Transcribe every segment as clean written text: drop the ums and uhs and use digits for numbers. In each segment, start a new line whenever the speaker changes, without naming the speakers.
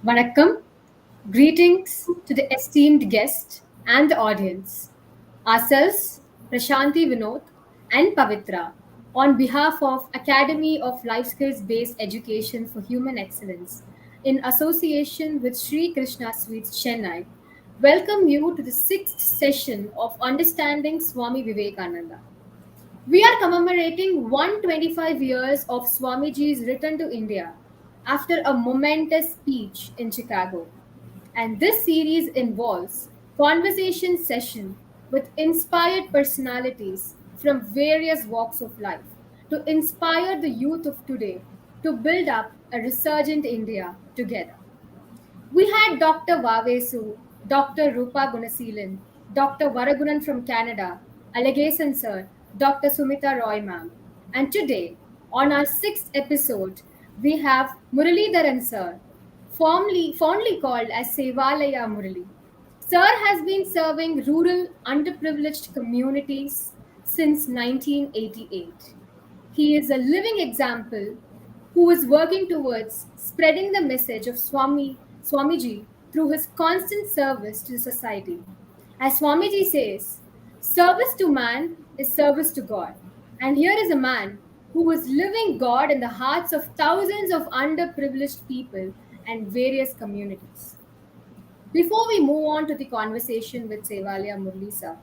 Vanakkam, greetings to the esteemed guest and the audience. Ourselves, Prashanti Vinod and Pavitra, on behalf of Academy of Life Skills Based Education for Human Excellence, in association with Sri Krishna Sweets, Chennai, welcome you to the sixth session of Understanding Swami Vivekananda. We are commemorating 125 years of Swamiji's return to India after a momentous speech in Chicago. And this series involves conversation session with inspired personalities from various walks of life to inspire the youth of today to build up a resurgent India together. We had Dr. Vavesu, Dr. Rupa Gunaseelan, Dr. Varagunan from Canada, Allegason sir, Dr. Sumita Roy ma'am. And today, on our sixth episode, we have Muralidharan sir, fondly called as Sevalaya Murali. Sir has been serving rural underprivileged communities since 1988. He is a living example who is working towards spreading the message of Swamiji through his constant service to society. As Swamiji says, service to man is service to God. And here is a man who is living God in the hearts of thousands of underprivileged people and various communities. Before we move on to the conversation with Sevalya Murli sir,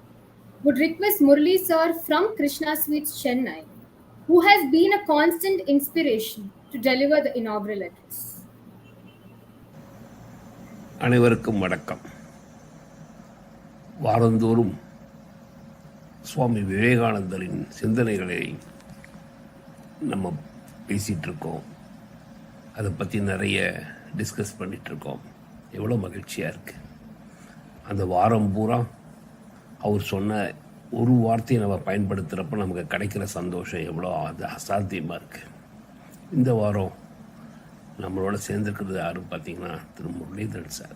would request Murli sir from Krishna Sweets, Chennai, who has been a constant inspiration to deliver the inaugural address.
அனைவருக்கும் வணக்கம். வாரந்தோறும் சுவாமி விவேகானந்தரின் சிந்தனைகளை நம்ம பேசிகிட்டு இருக்கோம். அதை பற்றி நிறைய டிஸ்கஸ் பண்ணிகிட்ருக்கோம். எவ்வளோ மகிழ்ச்சியாக இருக்குது. அந்த வாரம் பூரா அவர் சொன்ன ஒரு வார்த்தையை நம்ம பயன்படுத்துகிறப்ப நமக்கு கிடைக்கிற சந்தோஷம் எவ்வளோ அது அசாத்தியமாக இருக்குது. இந்த வாரம் நம்மளோட சேர்ந்துருக்கிறது யாரும் பார்த்தீங்கன்னா திரு முரளிதரன் சார்.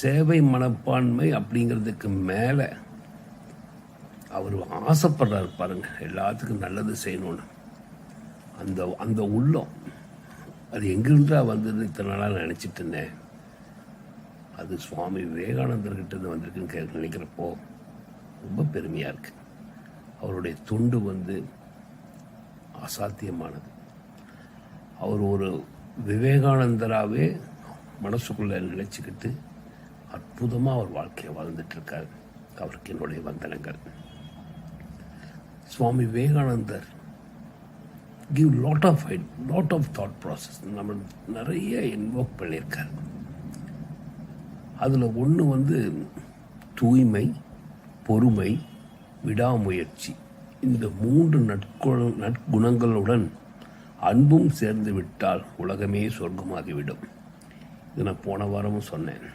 சேவை மனப்பான்மை அப்படிங்கிறதுக்கு மேலே அவர் ஆசைப்படுறாரு பாருங்க, எல்லாத்துக்கும் நல்லது செய்யணும்னு. அந்த அந்த உள்ளம் அது எங்கிருந்தா வந்தது இத்தனை நாளாக நினச்சிட்டு இருந்தேன். அது சுவாமி விவேகானந்தர்கிட்ட வந்திருக்குன்னு நினைக்கிறப்போ ரொம்ப பெருமையாக இருக்குது. அவருடைய தொண்டு அசாத்தியமானது. அவர் ஒரு விவேகானந்தராகவே மனசுக்குள்ளே நினச்சிக்கிட்டு அற்புதமாக அவர் வாழ்க்கையை வாழ்ந்துட்டுருக்கார். அவருக்கு என்னுடைய வந்தனங்கள். Swami Vivekanandar give lot of thought process நம்ம நிறைய இன்வோக் பண்ணியிருக்கார். அதில் ஒன்று தூய்மை, பொறுமை, விடாமுயற்சி. இந்த 3 நற்குணங்களுடன் அன்பும் சேர்ந்து விட்டால் உலகமே சொர்க்கமாகிவிடும். இது நான் போன வாரமும் சொன்னேன்.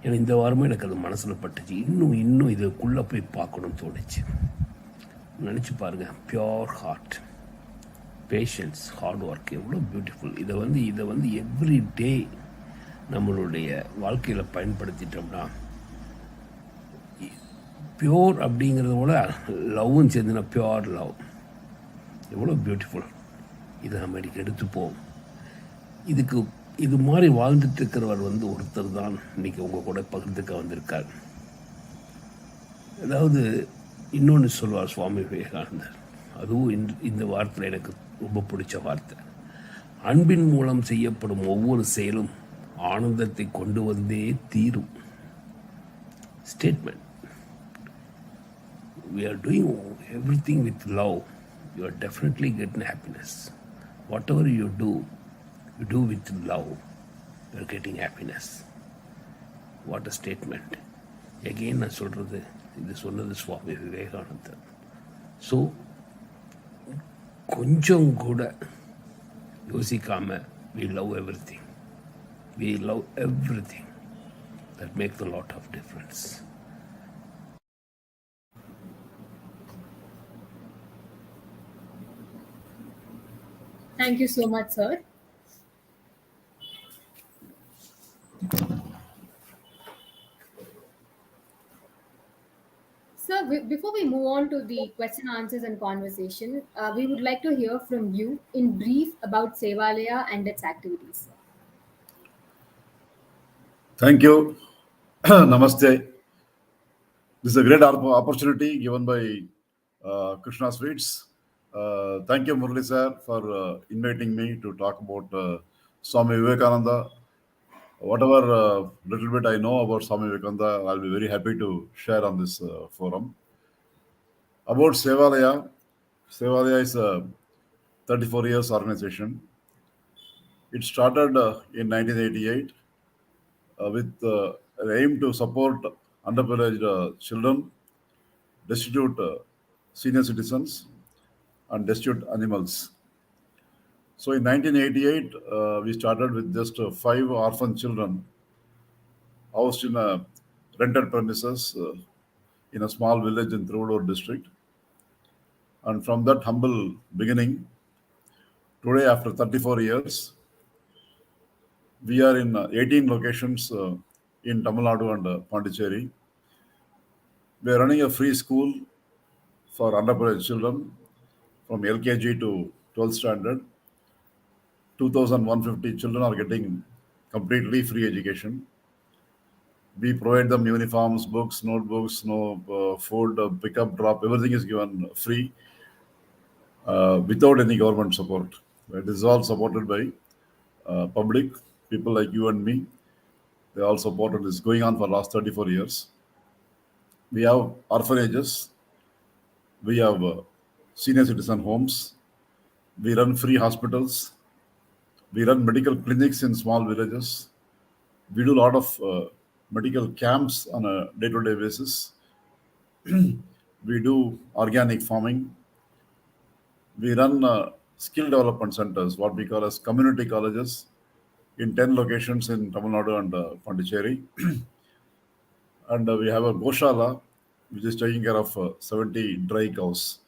ஏன்னா இந்த வாரமும் எனக்கு அது மனசில் பட்டுச்சு. இன்னும் இதுக்குள்ளே போய் பார்க்கணும்னு தோணுச்சு. நினச்சி பாருங்கள், pure heart, patience, hard work எவ்வளோ பியூட்டிஃபுல். இதை எவ்ரி டே நம்மளுடைய வாழ்க்கையில் பயன்படுத்திட்டோம்னா, பியோர் அப்படிங்கிறத விட லவ்வும் சேர்ந்துனா பியோர் லவ் எவ்வளோ பியூட்டிஃபுல். இதை நம்ம இன்னைக்கு எடுத்துப்போம். இது மாதிரி வாழ்ந்துட்டு இருக்கிறவர் ஒருத்தர் தான் இன்னைக்கு உங்கள் கூட பகிர்ந்துக்க வந்திருக்கார். அதாவது இன்னொன்று சொல்வார் சுவாமி விவேகானந்தர். அதுவும் இந்த வார்த்தையில் எனக்கு ரொம்ப பிடிச்ச வார்த்தை. அன்பின் மூலம் செய்யப்படும் ஒவ்வொரு செயலும் ஆனந்தத்தை கொண்டு வந்தே தீரும். Statement. We are doing everything with love. You are definitely getting happiness. Whatever you do with love. You are getting happiness. What a statement. Again நான் சொல்கிறது, இது சொன்னது சுவாமி விவேகானந்தர். ஸோ கொஞ்சம் கூட யோசிக்காமல் we love everything. We love everything. That makes a lot of difference.
Thank you so much, sir. Sir, before we move on to the question, answers, and conversation, we would like to hear from you in brief about Sevalaya and its activities.
Thank you. Namaste. This is a great opportunity given by Krishna Sweets. Thank you, Murali sir, for inviting me to talk about Swami Vivekananda. Whatever little bit I know about Swami Vivekananda, I'll be very happy to share on this forum. About Sevalaya, Sevalaya is a 34 years organization. It started in 1988 with an aim to support underprivileged children, destitute senior citizens, and destitute animals. So in 1988, we started with just five orphan children housed in a rented premises in a small village in Trivandrum district. And from that humble beginning, today after 34 years, we are in 18 locations in Tamil Nadu and Pondicherry. We are running a free school for underprivileged children from LKG to 12th standard. 2,150 children are getting completely free education. We provide them uniforms, books, notebooks, no food, pickup, drop, everything is given free without any government support. It is all supported by public, people like you and me. They all supported this going on for last 34 years. We have orphanages, we have senior citizen homes, we run free hospitals, we run medical clinics in small villages. We do a lot of medical camps on a day-to-day basis. We do organic farming. We run skill development centers, what we call as community colleges, in 10 locations in Tamil Nadu and Pondicherry. And we have a Goshala, which is taking care of 70 dry cows.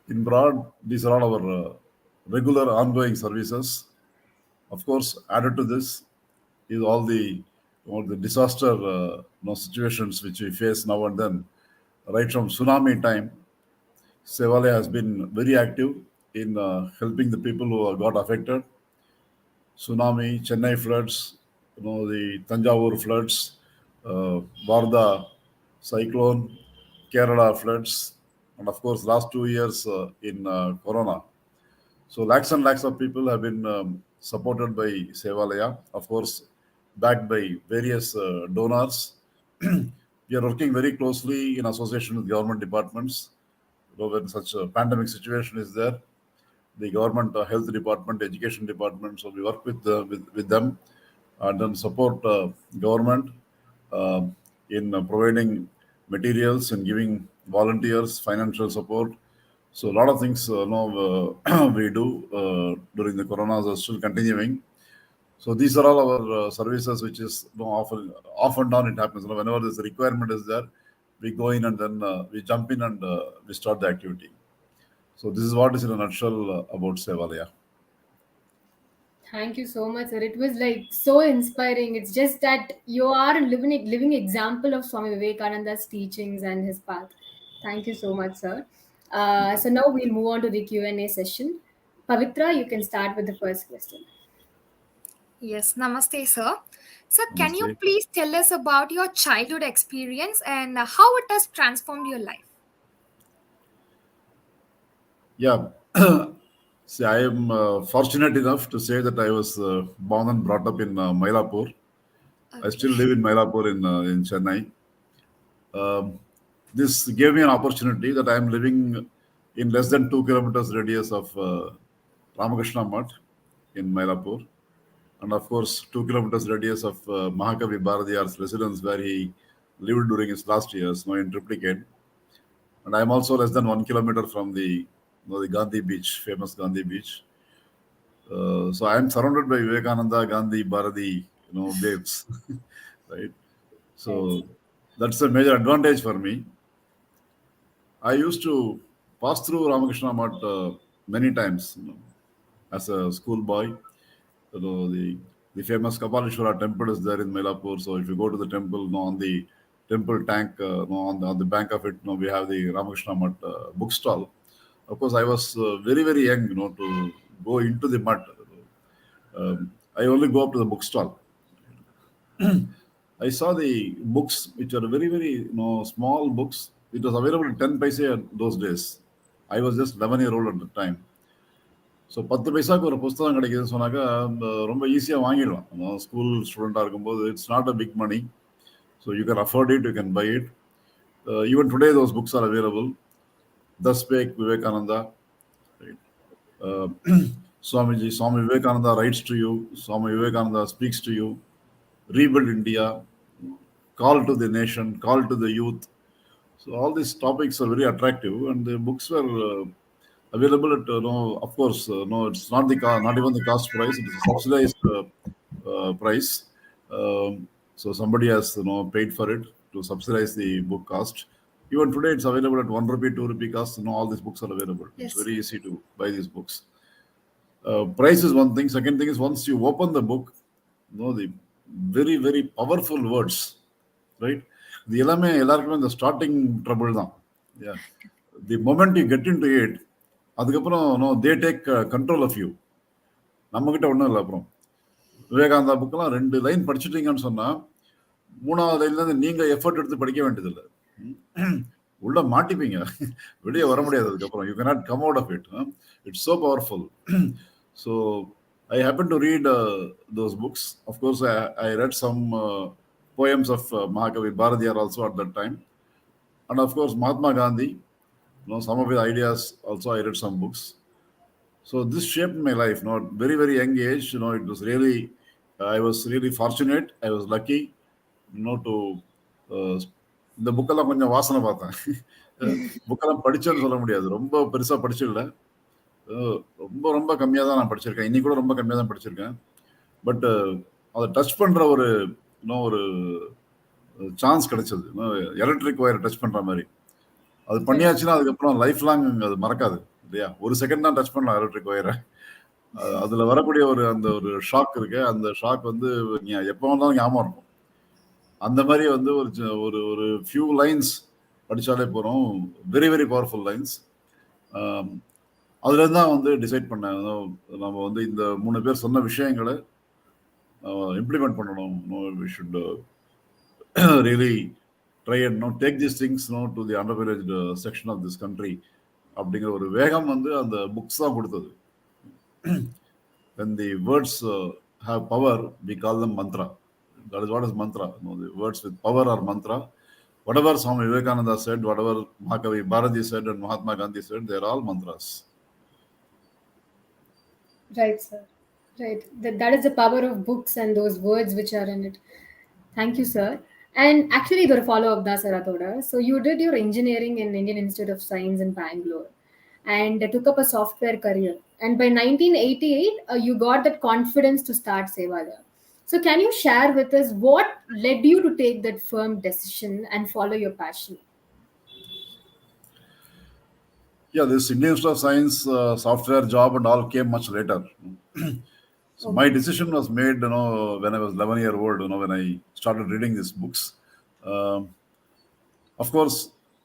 In broad, these are all our regular ongoing services. Of course, added to this is all the disaster situations which we face now and then. Right from tsunami time, Sevale has been very active in helping the people who got affected. Tsunami, Chennai floods, the Tanjavur floods, Varda cyclone, Kerala floods, and of course, last 2 years in Corona. So lakhs and lakhs of people have been supported by Sevalaya, of course, backed by various donors. We are working very closely in association with government departments. When such a pandemic situation is there, the government health department, education department, so we work with them and then support government uh, in providing materials and giving volunteers financial support. So a lot of things we do during the corona are still continuing. So these are all our services, which is off and down it happens. Whenever this requirement is there, we go in and then we jump in and we start the activity. So this is what is in a nutshell about Sevalaya.
Thank you so much, sir. It was like so inspiring. It's just that you are a living example of Swami Vivekananda's teachings and his path. Thank you so much, sir. So now we'll move on to the Q&A session. Pavitra, you can start with the first question.
Yes, namaste, sir. Sir, can you
Namaste.
please tell us about your childhood experience and how it has transformed your life?
Yeah. See, I am fortunate enough to say that I was born and brought up in Mylapore. I
Okay.
still live in Mylapore in Chennai. Um, this gave me an opportunity that I am living in less than 2 kilometers radius of Ramakrishna Mutt in Mylapore, and of course 2 kilometers radius of Mahakavi Bharatiyar's residence where he lived during his last years, in triplicate. And I am also less than 1 kilometer from the Gandhi Beach, famous Gandhi Beach. So I am surrounded by Vivekananda, Gandhi, Bharati, babes, right? So
Excellent.
that's a major advantage for me. I used to pass through Ramakrishna Mutt many times, as a schoolboy. The famous Kapalishwara temple is there in Melapur. So if you go to the temple, on the temple tank, on the bank of it, we have the Ramakrishna Mutt bookstall. Of course, I was very very young, to go into the mud. I only go up to the bookstall. I saw the books, which are very, very small books. It was available at 10 paise at those days. I was just 11-year-old at the time. So 10 பைசாவுக்கு ஒரு புஸ்தகம் கிடைக்குதுன்னு சொன்னாக்கா ரொம்ப ஈஸியாக வாங்கிடலாம். School ஸ்டூடெண்ட்டாக இருக்கும்போது it's not a big money. So you can afford it, you can buy it. Even today those books are available. Thus Spake Vivekananda. Right? Uh, Swami Vivekananda writes to you. Swami Vivekananda speaks to you. Rebuild India. Call to the nation. Call to the youth. So all these topics are very attractive, and the books were available at of course, no, it's not not even the cost price. It is a subsidized price. So somebody has paid for it to subsidize the book cost. Even today, it's available at 1 rupee, 2 rupee cost. All these books are available.
Yes.
It's very easy to buy these books. Price is one thing. Second thing is, once you open the book, the very, very powerful words, right? The எல்லாருக்குமே இந்த starting trouble தான். The moment you get into it, அதுக்கப்புறம் they take control of you. நம்மக்கிட்ட ஒன்றும் இல்லை. அப்புறம் விவேகானந்தா புக்கெல்லாம் 2 line படிச்சுட்டீங்கன்னு சொன்னால் 3வது லைன்லேருந்து நீங்கள் எஃபர்ட் எடுத்து படிக்க வேண்டியதில்லை. உள்ள மாட்டிப்பீங்க, வெளியே வர முடியாது. அதுக்கப்புறம் you cannot come out of it. It's so powerful. So I happened to read those books. Of course, I read some poems of Mahakavi Bharatiyar also at that time. And of course, Mahatma Gandhi, some of his ideas also I read some books. So this shaped my life. Very, very young age, it was really, I was really fortunate. I was lucky, to இந்த புக்கெல்லாம் கொஞ்சம் வாசனை பார்த்தேன். புக்கெல்லாம் படிச்சேன்னு சொல்ல முடியாது, ரொம்ப பெருசாக படிச்சிடல. ரொம்ப ரொம்ப கம்மியாக தான் நான் படிச்சிருக்கேன். இன்னைக்கு கூட ரொம்ப கம்மியாக தான் படிச்சிருக்கேன். பட் அதை டச் பண்ணுற ஒரு ஒரு சான்ஸ் கிடைச்சது. எலக்ட்ரிக் ஒயரை டச் பண்ணுற மாதிரி. அது பண்ணியாச்சுன்னா அதுக்கப்புறம் லைஃப் லாங் அது மறக்காது இல்லையா? ஒரு செகண்ட் தான் டச் பண்ணலாம் எலக்ட்ரிக் ஒயரை. அதில் வரக்கூடிய அந்த ஒரு ஷாக் இருக்கு. அந்த ஷாக் எப்போ வந்தாலும் ஞாபகம் இருக்கும். அந்த மாதிரி ஒரு ஃபியூ லைன்ஸ் படித்தாலே போகிறோம். Very, very powerful lines. அதுலேருந்து தான் டிசைட் பண்ணேன், நம்ம இந்த 3 பேர் சொன்ன விஷயங்களை இம்ப்ளிமெண்ட் பண்ணணும். We should really try and take these things to the underprivileged section of this country அப்படிங்கிற ஒரு வேகம் அந்த புக்ஸ் தான் கொடுத்தது. When the words have power, we call them mantra. That is what is mantra. The words with power are mantra. Whatever Swami Vivekananda said, whatever Mahakavi Bharati said and Mahatma Gandhi said, they are all mantras.
Right, sir. Right. That is the power of books and those words which are in it. Thank you, sir. And actually, the follow-up da sir athoda. So you did your engineering in Indian Institute of Science in Bangalore and took up a software career. And by 1988, you got that confidence to start Sevada. So can you share with us what led you to take that firm decision and follow your passion?
Yeah, this Indian Institute of Science software job and all came much later. So my decision was made, when I was 11-year-old, when I started reading these books. Of course,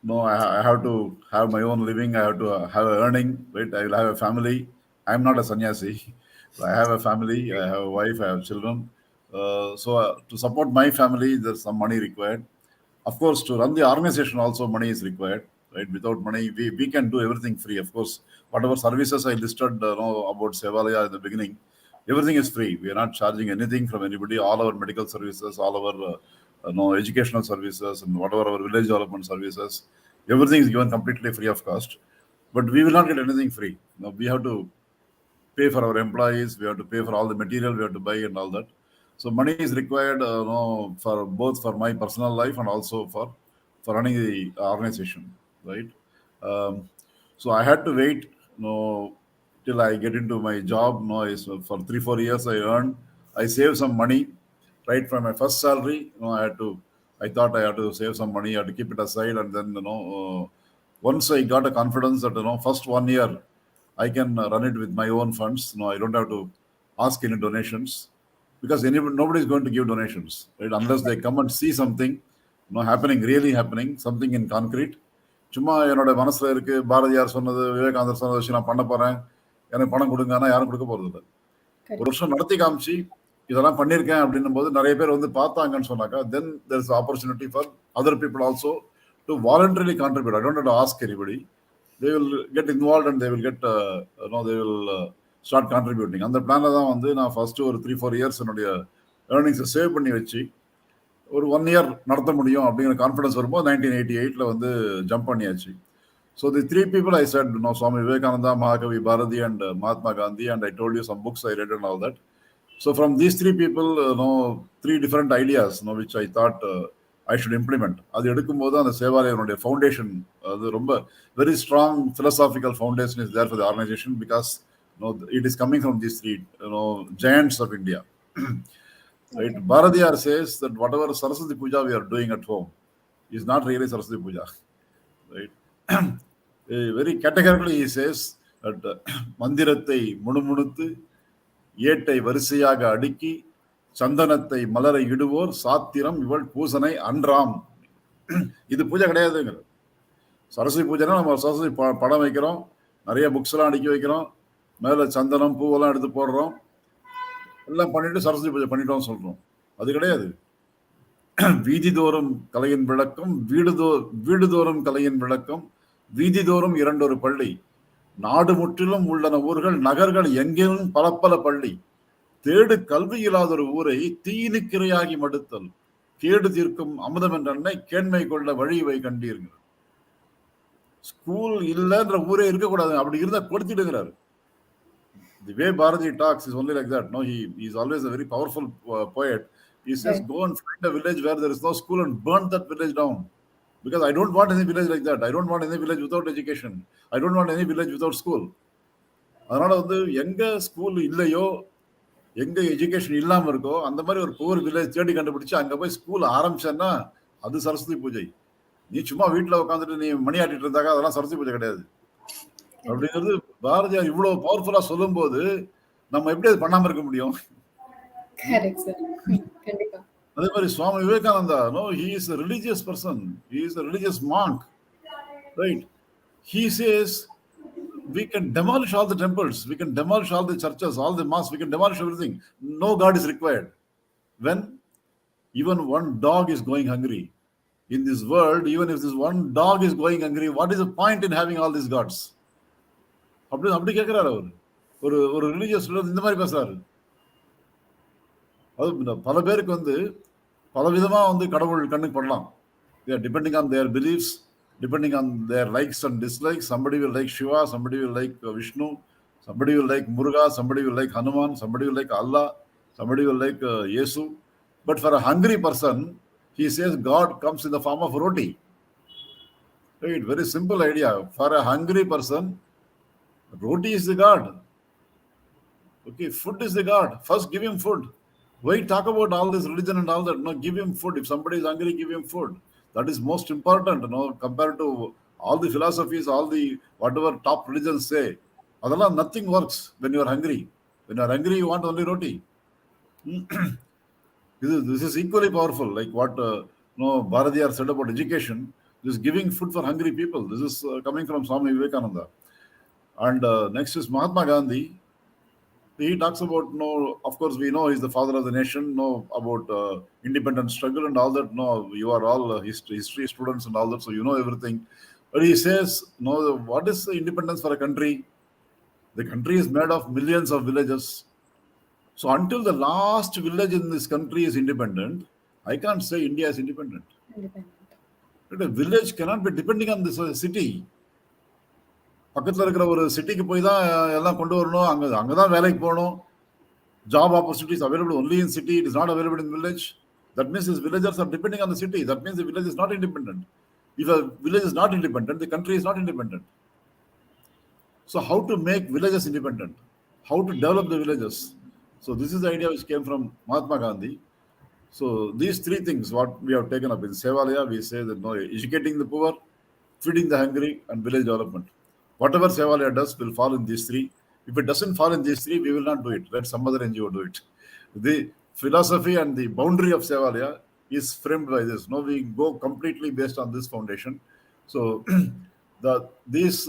I have to have my own living. I have to have an earning, right? I will have a family. I'm not a sannyasi. I have a family. I have a wife. I have children. So to support my family, there's some money required. Of course, to run the organization also money is required, right? Without money, we can do everything free. Of course, whatever services I listed about Sevalaya in the beginning, everything is free. We are not charging anything from anybody. All our medical services, all our educational services, and whatever our village development services, everything is given completely free of cost. But we will not get anything free. We have to pay for our employees. We have to pay for all the material we have to buy and all that. So money is required for both for my personal life and also for running the organization, right? So I had to wait till I get into my job. For 3-4 years I saved some money right from my first salary. I thought I had to save some money. I had to keep it aside, and then once I got a confidence that first 1 year I can run it with my own funds. I don't have to ask any donations, because nobody is going to give donations, right? Unless they come and see something really happening, something in concrete. சும்மா என்னோட மனசுல இருக்கு, பாரதியார் சொன்னது, விவேகானந்தர் சொன்னதை வச்சு நான் பண்ண போறேன், எனக்கு பணம் கொடுங்கன்னா யாரும் கொடுக்க போறது இல்லை. ஒரு வருஷம் நடத்தி காமிச்சு இதெல்லாம் பண்ணியிருக்கேன் அப்படின்னும் போது நிறைய பேர் வந்து பார்த்தாங்கன்னு சொன்னாக்கா, then there is opportunity for other people also to voluntarily contribute. I don't have to ask anybody. They will get involved and they will get, they will start contributing. அந்த பிளான்ல தான் வந்து நான் ஃபர்ஸ்ட் ஒரு 3-4 இயர்ஸ் என்னுடைய ஏர்னிங்ஸை save பண்ணி வச்சு ஒரு 1 இயர் நடத்த முடியும் அப்படிங்கிற கான்ஃபிடன்ஸ் வரும்போது 1988ல வந்து ஜம்ப் பண்ணியாச்சு. So the three people I said, Swami Vivekananda, Mahakavi Bharati, and Mahatma Gandhi, and I told you some books I read and all that. So from these three people, three different ideas, which I thought I should implement. அது எடுக்கும்போது அந்த சேவாலயனுடைய foundation, அது ரொம்ப very strong philosophical foundation is there for the organization because it is coming from these three giants of India. Right? Bharadiyar says that whatever Saraswati Puja we are doing at home is not really Saraswati Puja. Right? Very categorically he says that மந்திரத்தை முணுமுணுத்து ஏட்டை வரிசையாக அடுக்கி சந்தனத்தை மலரை இடுவோர் சாத்திரம் இவள் பூசனை அன்றாம். இது பூஜை கிடையாதுங்க. சரஸ்வதி பூஜைனா நம்ம சரஸ்வதி படம் வைக்கிறோம், நிறைய புக்ஸ் எல்லாம் அடுக்கி வைக்கிறோம், மேல சந்தனம் பூவெல்லாம் எடுத்து போடுறோம், எல்லாம் பண்ணிட்டு சரஸ்வதி பூஜை பண்ணிட்டோம் சொல்றோம். அது கிடையாது. வீதிதோறும் கலையின் விளக்கம், வீடுதோறும் கலையின் விளக்கம், வீதிதோறும் இரண்டொரு பள்ளி, நாடு முற்றிலும் உள்ளன ஊர்கள், நகர்கள் எங்கேயும் பல பல பள்ளி, தேடு கல்வி இல்லாத ஒரு ஊரை தீயினுக்கிரையாகி மடுத்தல், கேடு தீர்க்கும் அமுதம் என்ற கேண்மை கொள்ள வழிவை கண்டீர்கள். ஸ்கூல் இல்லைன்ற ஊரே இருக்கக்கூடாது, அப்படி இருந்தா கொடுத்துடுங்கிறாரு. The way Bharati talks is only like that. He is always a very powerful poet. He says, go and find a village where there is no school and burn that village down. Because I don't want any village like that. I don't want any village without education. I don't want any village without school. அதனால வந்து எங்க school இல்லையோ, எங்க education இல்லாம இருக்கோ, அந்த மாதிரி ஒரு புவர் வில்லேஜ் தேடி கண்டுபிடிச்சு அங்க போய் ஸ்கூல் ஆரம்பிச்சேன்னா அது சரஸ்வதி பூஜை. நீ சும்மா வீட்டுல உட்காந்துட்டு நீ மணி ஆட்டிட்டு இருந்தாக்கா அதெல்லாம் சரஸ்வதி பூஜை கிடையாது. அப்படிங்கிறது பாரதியார் இவ்வளவு பவர்ஃபுல்லா சொல்லும் போது நம்ம எப்படி அது பண்ணாம இருக்க முடியும்? அதே மாதிரி Swami Vivekananda, he is a religious person, he is a religious monk, right? He says we can demolish all the temples, we can demolish all the churches, all the mosques, we can demolish everything. No God is required. When even one dog is going hungry in this world, even if this one dog is going hungry, what is the point in having all these gods? அப்படி கேட்கிறாரு அவர். ஒரு religious இந்த மாதிரி பேசுறாரு. அது பல பேருக்கு வந்து பலவிதமா வந்து கடவுள் கண்ணுக்கு படலாம். Depending on their beliefs, depending on their likes and dislikes. Somebody will like Shiva, somebody will like Vishnu, somebody will like Muruga, somebody will like Hanuman, somebody will like Allah, somebody will like Yesu. But for a hungry person, he says God comes in the form of roti. Right? Very simple idea. For a hungry person, roti is the God. Okay, food is the God. First give him food. Why talk about all this religion and all that? No, give him food. If somebody is hungry, give him food. That is most important, compared to all the philosophies, all the whatever top religions say. Adala, nothing works when you are hungry. When you are hungry, you want only roti. This is equally powerful, like what Bharadiyar said about education. This is giving food for hungry people. This is coming from Swami Vivekananda. And next is Mahatma Gandhi. He talks about, of course, we know he's the father of the nation, about independent struggle and all that. You are all history students and all that, so you know everything. But he says, what is independence for a country? The country is made of millions of villages. So until the last village in this country is independent, I can't say India is independent. But a village cannot be depending on this city. பக்கத்தில் இருக்கிற ஒரு சிட்டிக்கு போய் தான் எல்லாம் கொண்டு வரணும், அங்கதான் வேலைக்கு போகணும். Job opportunities available only in city, it is not available in village. That means these villagers are depending on the city. That means the village is not independent. If a village is not independent, the country is not independent. So how to make villages independent? How to develop the villages? So this is the idea which came from Mahatma Gandhi. So these three things what we have taken up in Sevalaya, we say that educating the poor, feeding the hungry, and village development. Whatever Sevalaya does will fall in these three. If it doesn't fall in these three, we will not do it. Let some other NGO do it. The philosophy and the boundary of Sevalaya is framed by this. We go completely based on this foundation. So these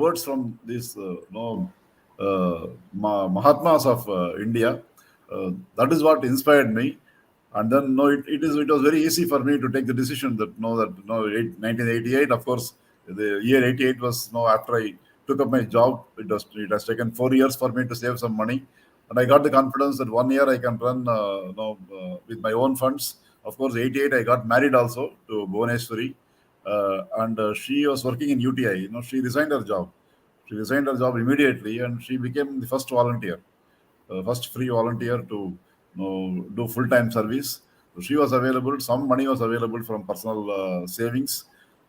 words from these Mahatmas of India That is what inspired me. And then no, it was very easy for me to take the decision that 1988, of course, the year 88 was after I took up my job. It has taken 4 years for me to save some money, and I got the confidence that 1 year I can run with my own funds. Of course, 88 I got married also to Bhuvaneshwari, and she was working in UTI. She resigned her job. She resigned her job immediately, and she became the first volunteer, first free volunteer to do full-time service. So she was available. Some money was available from personal savings.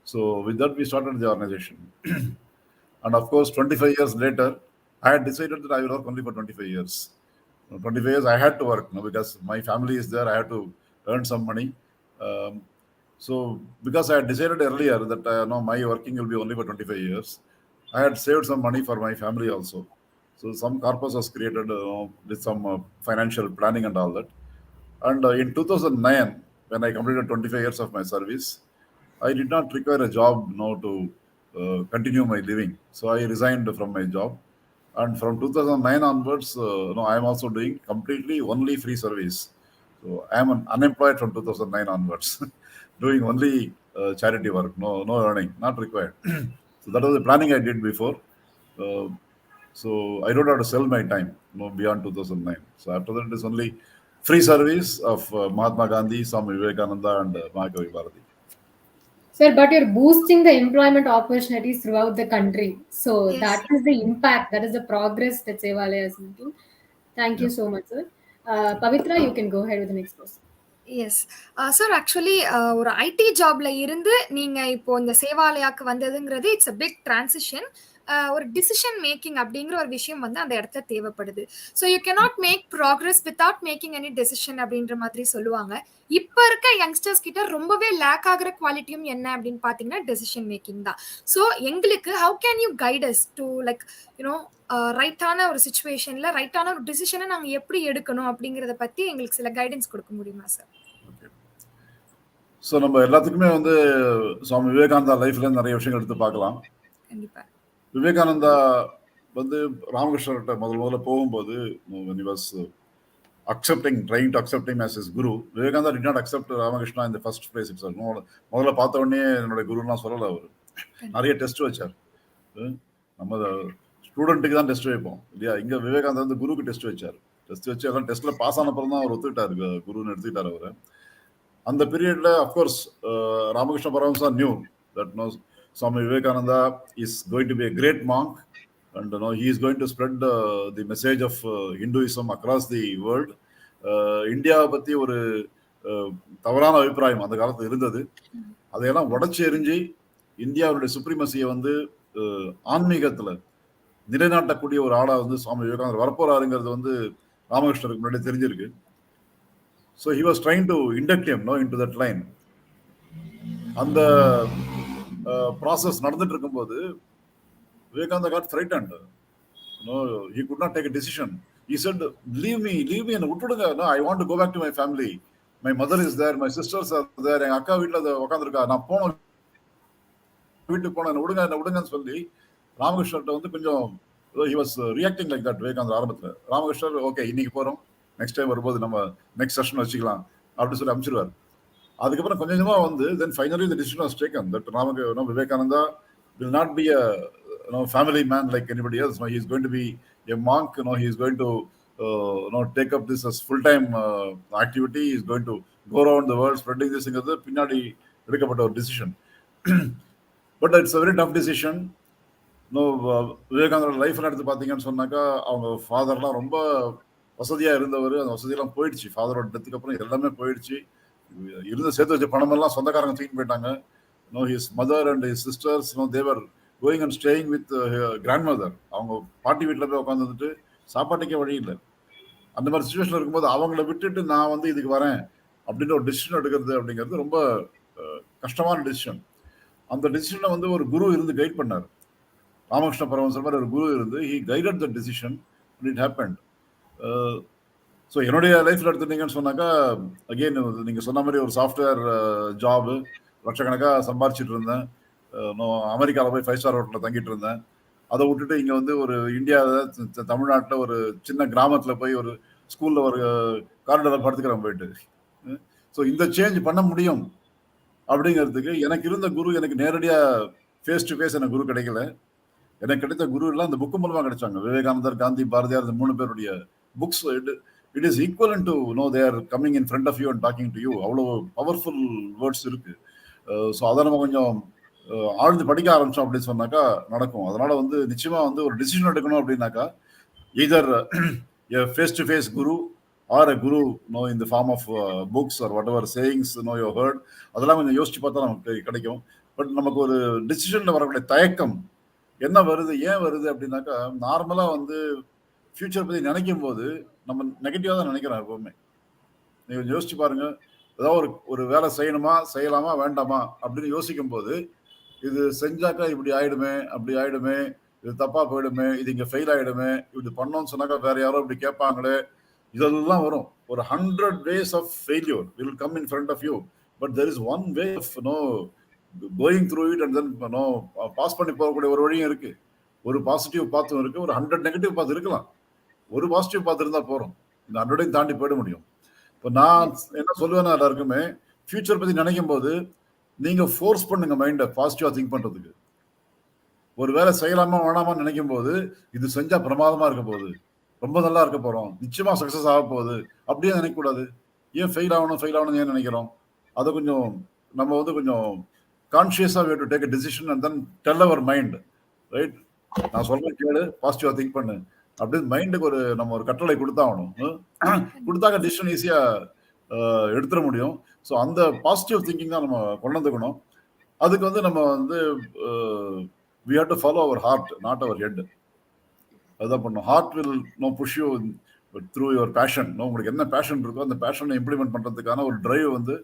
So with that, we started the organization. And of course, 25 years later, I had decided that I will work only for 25 years. 25 years, I had to work because my family is there. I had to earn some money. Um, so because I had decided earlier that my working will be only for 25 years, I had saved some money for my family also. So some corpus was created with some financial planning and all that. And in 2009, when I completed 25 years of my service, I did not require a job now to continue my living. So I resigned from my job. And from 2009 onwards, I am also doing completely only free service. So I am unemployed from 2009 onwards, doing only charity work, no earning, not required. So that was the planning I did before. Uh, so I don't have to sell my time beyond 2009. So after that, it is only free service of Mahatma Gandhi, Swami Vivekananda, and Mahadeva Murali.
Sir, but you're boosting the employment opportunities throughout the country. So
Yes.
that is the impact, that is the progress that Sevalaya is making. Thank
Yeah.
you so much, sir. Pavitra, you can go ahead with the next question.
Yes sir actually ஒரு IT ஜாப்ல இருந்து நீங்க இப்போ இந்த சேவாலயாக்கு வந்ததுங்கிறது it's a big transition. ஒரு decision making அப்படிங்கிற ஒரு விஷயம் வந்து அந்த இடத்துல தேவைப்படுது. So you cannot make progress without making any decision அப்படின்ற மாதிரி சொல்லுவாங்க. இப்போ இருக்க யங்ஸ்டர்ஸ் கிட்ட ரொம்பவே லேக் ஆகிற குவாலிட்டியும் என்ன அப்படின்னு பார்த்தீங்கன்னா டெசிஷன் மேக்கிங் தான். ஸோ எங்களுக்கு how can you guide us to like you know ரைட்டான ஒரு சுச்சுவேஷன்ல ரைட்டான ஒரு டிசிஷனை நாங்கள் எப்படி எடுக்கணும் அப்படிங்கிறத பத்தி எங்களுக்கு சில கைடன்ஸ் கொடுக்க முடியுமா சார்?
ஸோ நம்ம எல்லாத்துக்குமே வந்து சுவாமி விவேகானந்தா லைஃப்ல நிறைய விஷயங்கள் எடுத்து பார்க்கலாம்.
கண்டிப்பா.
விவேகானந்தா வந்து ராமகிருஷ்ணர்கிட்ட முதல்ல போகும்போது when he was trying to accept him as his guru, Vivekananda did not accept Ramakrishna in the first place itself. முதல்ல பார்த்த உடனே என்னோட குருலாம் சொல்லலை. அவர் நிறைய டெஸ்ட் வச்சார். நம்ம ஸ்டூடெண்ட்டுக்கு தான் டெஸ்ட் வைப்போம் இல்லையா? இங்க விவேகானந்தா வந்து குருக்கு டெஸ்ட் வச்சார். டெஸ்ட் வச்சு எல்லாம் டெஸ்ட்ல பாஸ் ஆன அப்புறம் தான் அவர் ஒத்துக்கிட்டாரு, குருன்னு எடுத்துக்கிட்டார் அவர். அந்த பீரியட்ல of course Ramakrishna Paramahamsa knew that Swami Vivekananda is going to be a great monk, and he is going to spread the message of Hinduism across the world. இந்தியாவை பத்தி ஒரு தவறான அபிப்பிராயம் அந்த காலத்துல இருந்தது. அதையெல்லாம் உடச்சி எரிஞ்சு இந்தியாவுடைய சுப்ரீமசியை வந்து ஆன்மீகத்துல நிலைநாட்டக்கூடிய ஒரு ஆளா வந்து சுவாமி விவேகானந்தர் வரப்போறாருங்கிறது வந்து ராமகிருஷ்ணருக்கு முன்னாடி தெரிஞ்சிருக்கு. So he was trying to induct him into that line. அந்த ப்ராசஸ் நடந்துட்டு இருக்கும்போது Vivekananda got frightened. He could not take a decision. He said, leave me and விட்டுடுங்க. I want to go back to my family. My mother is there, my sisters are there. எங்க அக்கா வீட்டுல உட்காந்துருக்கா, நான் போன வீட்டுக்கு போன விடுங்கன்னு சொல்லி ராமகிருஷ்ணர்கிட்ட வந்து கொஞ்சம் he was reacting like that. விவேகானந்தர் ஆரம்பத்தில் ராமகிருஷ்ணர் ஓகே இன்னைக்கு போறோம், நெக்ஸ்ட் டைம் வரும்போது நம்ம நெக்ஸ்ட் செஷன் வச்சுக்கலாம் அப்படின்னு சொல்லி அனுப்பிச்சிருவார். அதுக்கப்புறம் கொஞ்சம் கொஞ்சமா வந்து then finally the decision was taken that Vivekananda will not be a family man like anybody else. He is going to be a monk. He is going to take up this as full-time activity. He is going to go around the world spreading this. பின்னாடி எடுக்கப்பட்ட ஒரு decision. But it's a very tough decision. விவேகானந்தோட லைஃப்ல எடுத்து பார்த்தீங்கன்னு சொன்னாக்கா அவங்க ஃபாதர்லாம் ரொம்ப வசதியா இருந்தவர். அந்த வசதியெல்லாம் போயிடுச்சு. ஃபாதரோட டெத்துக்கு அப்புறம் எல்லாமே போயிடுச்சு. இருந்த சேர்த்து வச்ச பணமெல்லாம் சொந்தக்காரங்க தூக்கி போயிட்டாங்க. his mother and his sisters, they were going and staying with grandmother. அவங்க பாட்டி வீட்டில் போய் உட்காந்துட்டு சாப்பாட்டுக்கே வழி இல்லை. அந்த மாதிரி சுச்சுவேஷன் இருக்கும்போது அவங்கள விட்டுட்டு நான் வந்து இதுக்கு வரேன் அப்படின்னு ஒரு டிசிஷன் எடுக்கிறது அப்படிங்கிறது ரொம்ப கஷ்டமான டிசிஷன். அந்த டிசிஷனை வந்து ஒரு குரு இருந்து கைட் பண்ணார். ராமகிருஷ்ண பரமஹம்சர் மாதிரி ஒரு குரு இருந்து he guided the decision and it happened. So என்னுடைய லைஃப்ல எடுத்துட்டீங்கன்னு சொன்னாக்கா அகெயின் நீங்க சொன்ன மாதிரி ஒரு சாஃப்ட்வேர் ஜாபு லட்சக்கணக்காக சம்பாரிச்சிட்டு இருந்தேன். அமெரிக்காவில் போய் 5 ஸ்டார் ஹோட்டலில் தங்கிட்டு இருந்தேன். அதை விட்டுட்டு இங்கே வந்து ஒரு இந்தியாவில் தமிழ்நாட்டில் ஒரு சின்ன கிராமத்தில் போய் ஒரு ஸ்கூலில் ஒரு காரிடரில் படுத்துக்கிறேன் போயிட்டு. ஸோ இந்த சேஞ்ச் பண்ண முடியும் அப்படிங்கிறதுக்கு எனக்கு இருந்த குரு எனக்கு நேரடியாக ஃபேஸ் டு ஃபேஸ் எனக்கு குரு கிடைக்கல. எனக்கு கிடைத்த குரு எல்லாம் இந்த புக்கு மூலமாக கிடைச்சாங்க. விவேகானந்தர், காந்தி, பாரதியார், இந்த 3 பேருடைய books. It is equivalent to know they are coming in front of you and talking to you. அவ்வளோ பவர்ஃபுல் வேர்ட்ஸ் இருக்கு. ஸோ அதை நம்ம கொஞ்சம் ஆழ்ந்து படிக்க ஆரம்பிச்சோம் அப்படின்னு சொன்னாக்கா நடக்கும். அதனால வந்து நிச்சயமா வந்து ஒரு டிசிஷன் எடுக்கணும் அப்படின்னாக்கா either a face-to-face guru or a guru in the form of books or whatever sayings you heard, அதெல்லாம் கொஞ்சம் யோசிச்சு பார்த்தா நமக்கு கிடைக்கும். பட் நமக்கு ஒரு டிசிஷன்ல வரக்கூடிய தயக்கம் என்ன வருது, ஏன் வருது அப்படின்னாக்கா, நார்மலா வந்து ஃபியூச்சர் பத்தி நினைக்கும் போது நம்ம நெகட்டிவா தான் நினைக்கிறோம் எப்பவுமே. நீங்க யோசிச்சு பாருங்க, ஏதாவது ஒரு வேலை செய்யலாமா வேண்டாமா அப்படின்னு யோசிக்கும் போது, இது செஞ்சாக்கா இப்படி ஆயிடுமே, அப்படி ஆயிடுமே, இது தப்பா போயிடுமே, இது இங்க ஃபெயில் ஆயிடுமே, இப்படி பண்ணோம்னு சொன்னாக்கா வேற யாரோ இப்படி கேட்பாங்களே, இதெல்லாம் வரும். ஒரு 100 ways of failure will come in front of you, but there is one way of going through it and then pass பண்ணி போகக்கூடிய ஒரு வழியும் இருக்கு. ஒரு பாசிட்டிவ் பாத்தும் இருக்கு, ஒரு 100 நெகட்டிவ் பாத்து இருக்கலாம். ஒரு பாசிட்டிவ் பாத்து இருந்தா போறோம், இந்த 100ஐயும் தாண்டி போயிட முடியும். இப்போ நான் என்ன சொல்லுவேன்னா எல்லாருக்குமே, ஃபியூச்சர் பத்தி நினைக்கும் போது நீங்க ஃபோர்ஸ் பண்ணுங்க மைண்டை பாசிட்டிவா திங்க் பண்றதுக்கு. ஒரு வேலை செய்யலாமா வேணாமான்னு நினைக்கும் போது, இது செஞ்சா பிரமாதமா இருக்க போகுது, ரொம்ப நல்லா இருக்க போறோம், நிச்சயமா சக்சஸ் ஆக போகுது அப்படியே நினைக்கக்கூடாது. ஏன் ஃபெயில் ஆகணும் ஏன் நினைக்கிறோம்? அதை கொஞ்சம் நம்ம வந்து கொஞ்சம் கான்சியஸா way to take a decision and then tell our mind, right, நான் சொல்றேன் கேளு, பாசிட்டிவா திங்க் பண்ணு அப்படின்னு மைண்டுக்கு நம்ம ஒரு கட்டளை கொடுத்தாகணும். கொடுத்தாக்க டிசிஷன் ஈஸியா எடுத்துட முடியும். ஸோ அந்த பாசிட்டிவ் திங்கிங் தான் நம்ம கொண்டு வந்துக்கணும். அதுக்கு வந்து நம்ம வந்து we have to follow our heart, not our head. அதுதான் பண்ணணும். Heart will push you through your passion. உங்களுக்கு என்ன பேஷன் இருக்கோ அந்த பேஷனை இம்ப்ளிமெண்ட் பண்றதுக்கான ஒரு டிரைவ் வந்து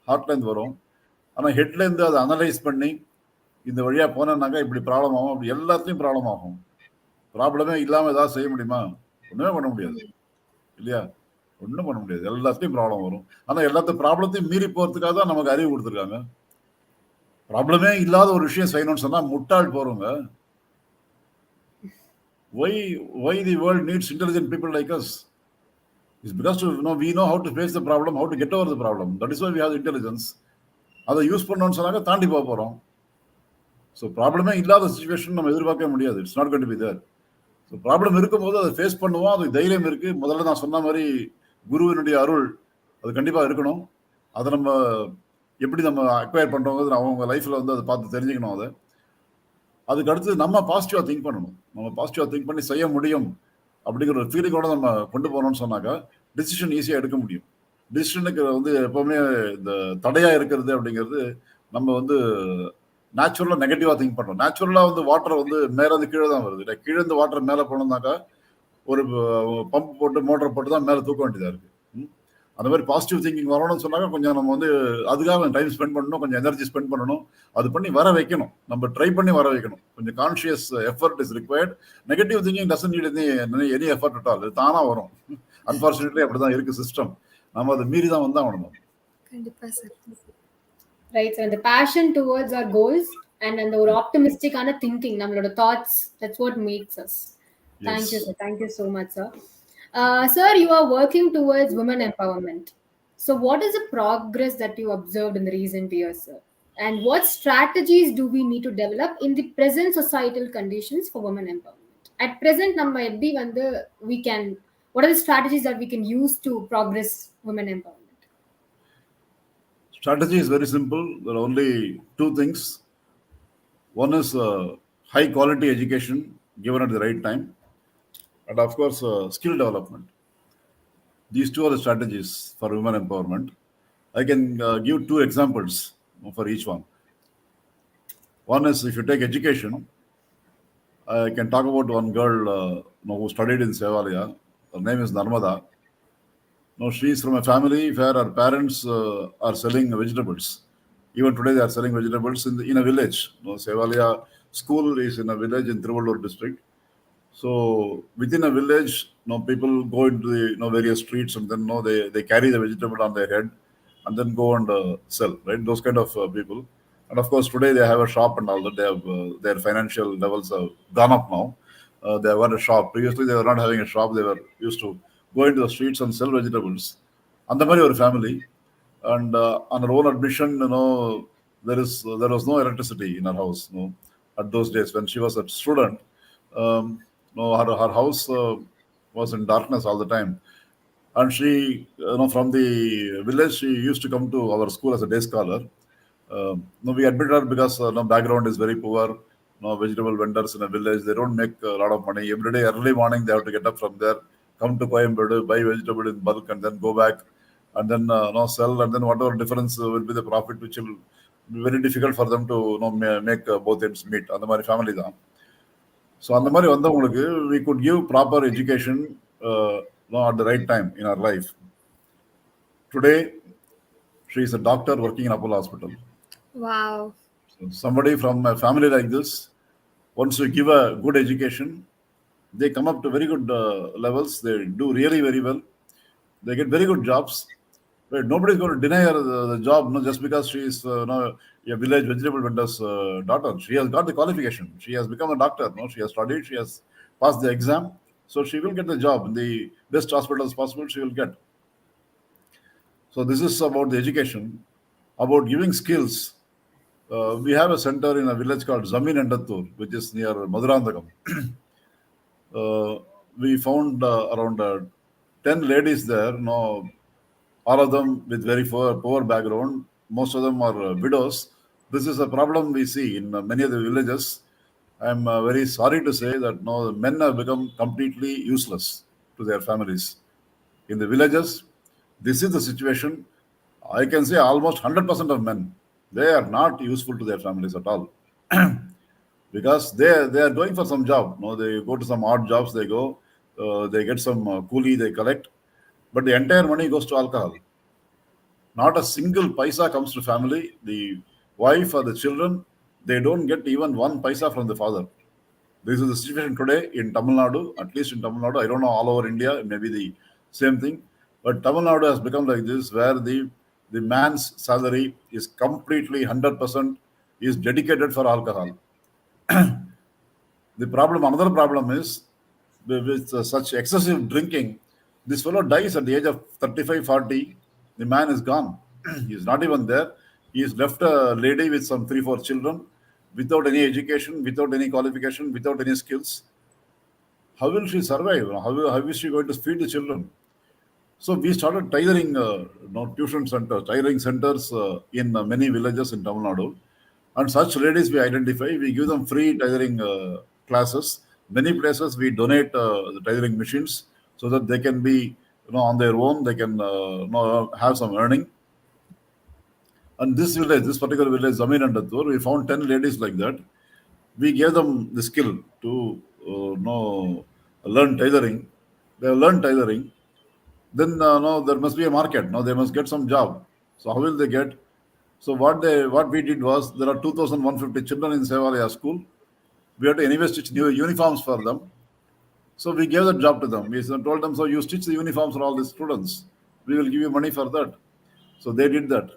ஹார்ட்லேருந்து வரும். ஆனால் ஹெட்லேருந்து அதை அனலைஸ் பண்ணி இந்த வழியா போனேன்னாக்கா இப்படி ப்ராப்ளம் ஆகும், அப்படி எல்லாத்துலேயும் ப்ராப்ளம் ஆகும். ப்ராப்ளமே இல்லாமல் ஏதாவது செய்ய முடியுமா? ஒன்றுமே பண்ண முடியாது இல்லையா? ஒன்றும் பண்ண முடியாது, எல்லாத்துலேயும் ப்ராப்ளம் வரும். ஆனால் எல்லாத்தையும் ப்ராப்ளத்தையும் மீறி போகிறதுக்காக தான் நமக்கு அறிவு கொடுத்துருக்காங்க. ப்ராப்ளமே இல்லாத ஒரு விஷயம் செய்யணும்னு சொன்னா முட்டாள் போறோங்க. Why the world needs intelligent people like us? It's because we know how to face the problem, how to get over the problem. That is why we have the intelligence. அதை யூஸ் பண்ணணும்னு சொன்னாக்க தாண்டி போக போறோம். So ப்ராப்ளமே இல்லாத situation நம்ம எதிர்பார்க்க முடியாது. It's not going to be there. So problem இருக்கும்போது அதை ஃபேஸ் பண்ணுவோம், அதுக்கு தைரியம் இருக்கு. முதல்ல நான் சொன்ன மாதிரி குருவினுடைய அருள் அது கண்டிப்பா இருக்கணும். அதை நம்ம எப்படி நம்ம அக்வயர் பண்றோங்கிறது அவங்க லைஃப்ல வந்து அதை பார்த்து தெரிஞ்சுக்கணும். அதுக்கு அடுத்து நம்ம பாசிட்டிவா திங்க் பண்ணணும். நம்ம பாசிட்டிவா திங்க் பண்ணி செய்ய முடியும் அப்படிங்கிற ஒரு ஃபீலிங்கோட நம்ம கொண்டு போனோம்னு சொன்னாக்கா டிசிஷன் ஈஸியா எடுக்க முடியும். டிசிஷனுக்கு வந்து எப்பவுமே இந்த தடையா இருக்கிறது அப்படிங்கிறது நம்ம வந்து நேச்சுரலா நெகட்டிவா திங்க் பண்றோம். நேச்சுரலா வந்து வாட்டர் வந்து மேல இருந்து கீழே தான் வருது. இல்லை கீழே இருந்து வாட்டர் மேல போனோம்னாக்கா ஒரு பம்ப் போட்டு மோட்டர் போட்டு தான் மேல தூக்க வேண்டியதா இருக்கு. அந்த மாதிரி பாசிட்டிவ் திங்கிங் வரணும்னு சொன்னாக்க கொஞ்சம் நம்ம வந்து அதுக்காக டைம் ஸ்பெண்ட் பண்ணணும், கொஞ்சம் எனர்ஜி ஸ்பெண்ட் பண்ணணும். அது பண்ணி வர வைக்கணும், நம்ம ட்ரை பண்ணி வர வைக்கணும். கொஞ்சம் conscious effort is required. Negative thinking doesn't need any effort at all. இது தானா வரும். அன்பார்ச்சுனேட்லி அப்படிதான் இருக்கு சிஸ்டம். நம்ம அதை மீறி தான் வந்தா ஆகணும்.
கண்டிப்பா சார்.
Right sir. அந்த passion towards our goals and அந்த ஒரு ஆப்டிமிஸ்டிக்கான திங்கிங், நம்மளோட thoughts, that's what makes us. Thank you sir. Thank you so much sir. Sir, you are working towards women empowerment. So what is the progress that you observed in the recent years, sir? And what strategies do we need to develop in the present societal conditions for women empowerment? At present, what are the strategies that we can use to progress women empowerment?
Strategy is very simple. There are only two things. One is high quality education given at the right time. And of course, skill development. These two are the strategies for women empowerment. I can give two examples for each one. One is, if you take education, I can talk about one girl who studied in Sevalaya. Her name is Narmada. Now, she is from a family where her parents are selling vegetables. Even today, they are selling vegetables in a village. Sevalaya school is in a village in Tiruvallur district. So within a village, people go into the various streets and then they carry the vegetable on their head and then go and sell, right? Those kind of people. And of course, today they have a shop and all that. They have their financial levels have gone up now. They have got a shop. Previously, they were not having a shop. They were used to go into the streets and sell vegetables. அந்த மாதிரி ஒரு family. And on her own admission, there was no electricity in her house. At those days when she was a student, her house was in darkness all the time. And she, from the village, she used to come to our school as a day scholar. We admit her because background is very poor. Vegetable vendors in a village, they don't make a lot of money. Every day, early morning, they have to get up from there, come to Coimbatore, buy vegetable in bulk, and then go back and then sell, and then whatever difference will be the profit, which will be very difficult for them to make both ends meet. அந்த மாதிரி family தான். So அந்த மாதிரி வந்தவங்களுக்கு we could give proper education at the right time in our life. Today, she is a doctor working in Apollo Hospital.
Wow.
So somebody from a family like this, once you give a good education, they come up to very good levels. They do really very well. They get very good jobs. But nobody is going to deny her the job just because she is a village vegetable vendor's daughter. She has got the qualification. She has become a doctor. She has studied. She has passed the exam. So she will get the job in the best hospitals possible. She will get. So this is about the education, about giving skills. We have a center in a village called Zamin Endattur, which is near Madurandagam. We found around 10 ladies there. All of them with very poor background. Most of them are widows. This is a problem we see in many of the villages. I'm very sorry to say that the men have become completely useless to their families. In the villages, this is the situation. I can say almost 100% of men, they are not useful to their families at all. Because they are going for some job. They go to some odd jobs, they go, they get some coolie, they collect, but the entire money goes to alcohol. Not a single paisa comes to family. The wife or the children, they don't get even one paisa from the father. This is the situation today in Tamil Nadu, at least in Tamil Nadu. I don't know all over India, maybe the same thing. But Tamil Nadu has become like this, where the man's salary is completely 100% is dedicated for alcohol. Another problem is with such excessive drinking, this fellow dies at the age of 35, 40. The man is gone. He's not even there. He's left a lady with some 3, 4 children without any education, without any qualification, without any skills. How will she survive? How is she going to feed the children? So we started tailoring tuition centers, tailoring centers in many villages in Tamil Nadu. And such ladies we identify, we give them free tailoring classes. Many places we donate the tailoring machines so that they can be on their own, they can have some earning. And this particular village, Zamin Endattur, we found 10 ladies like that. We gave them the skill to learn tailoring. They have learned tailoring. Then there must be a market. They must get some job. So how will they get? So what we did was, there are 2,150 children in Sevalaya school. We had to anyway stitch new uniforms for them. So we gave that job to them. We told them, so you stitch the uniforms for all these students. We will give you money for that. So they did that.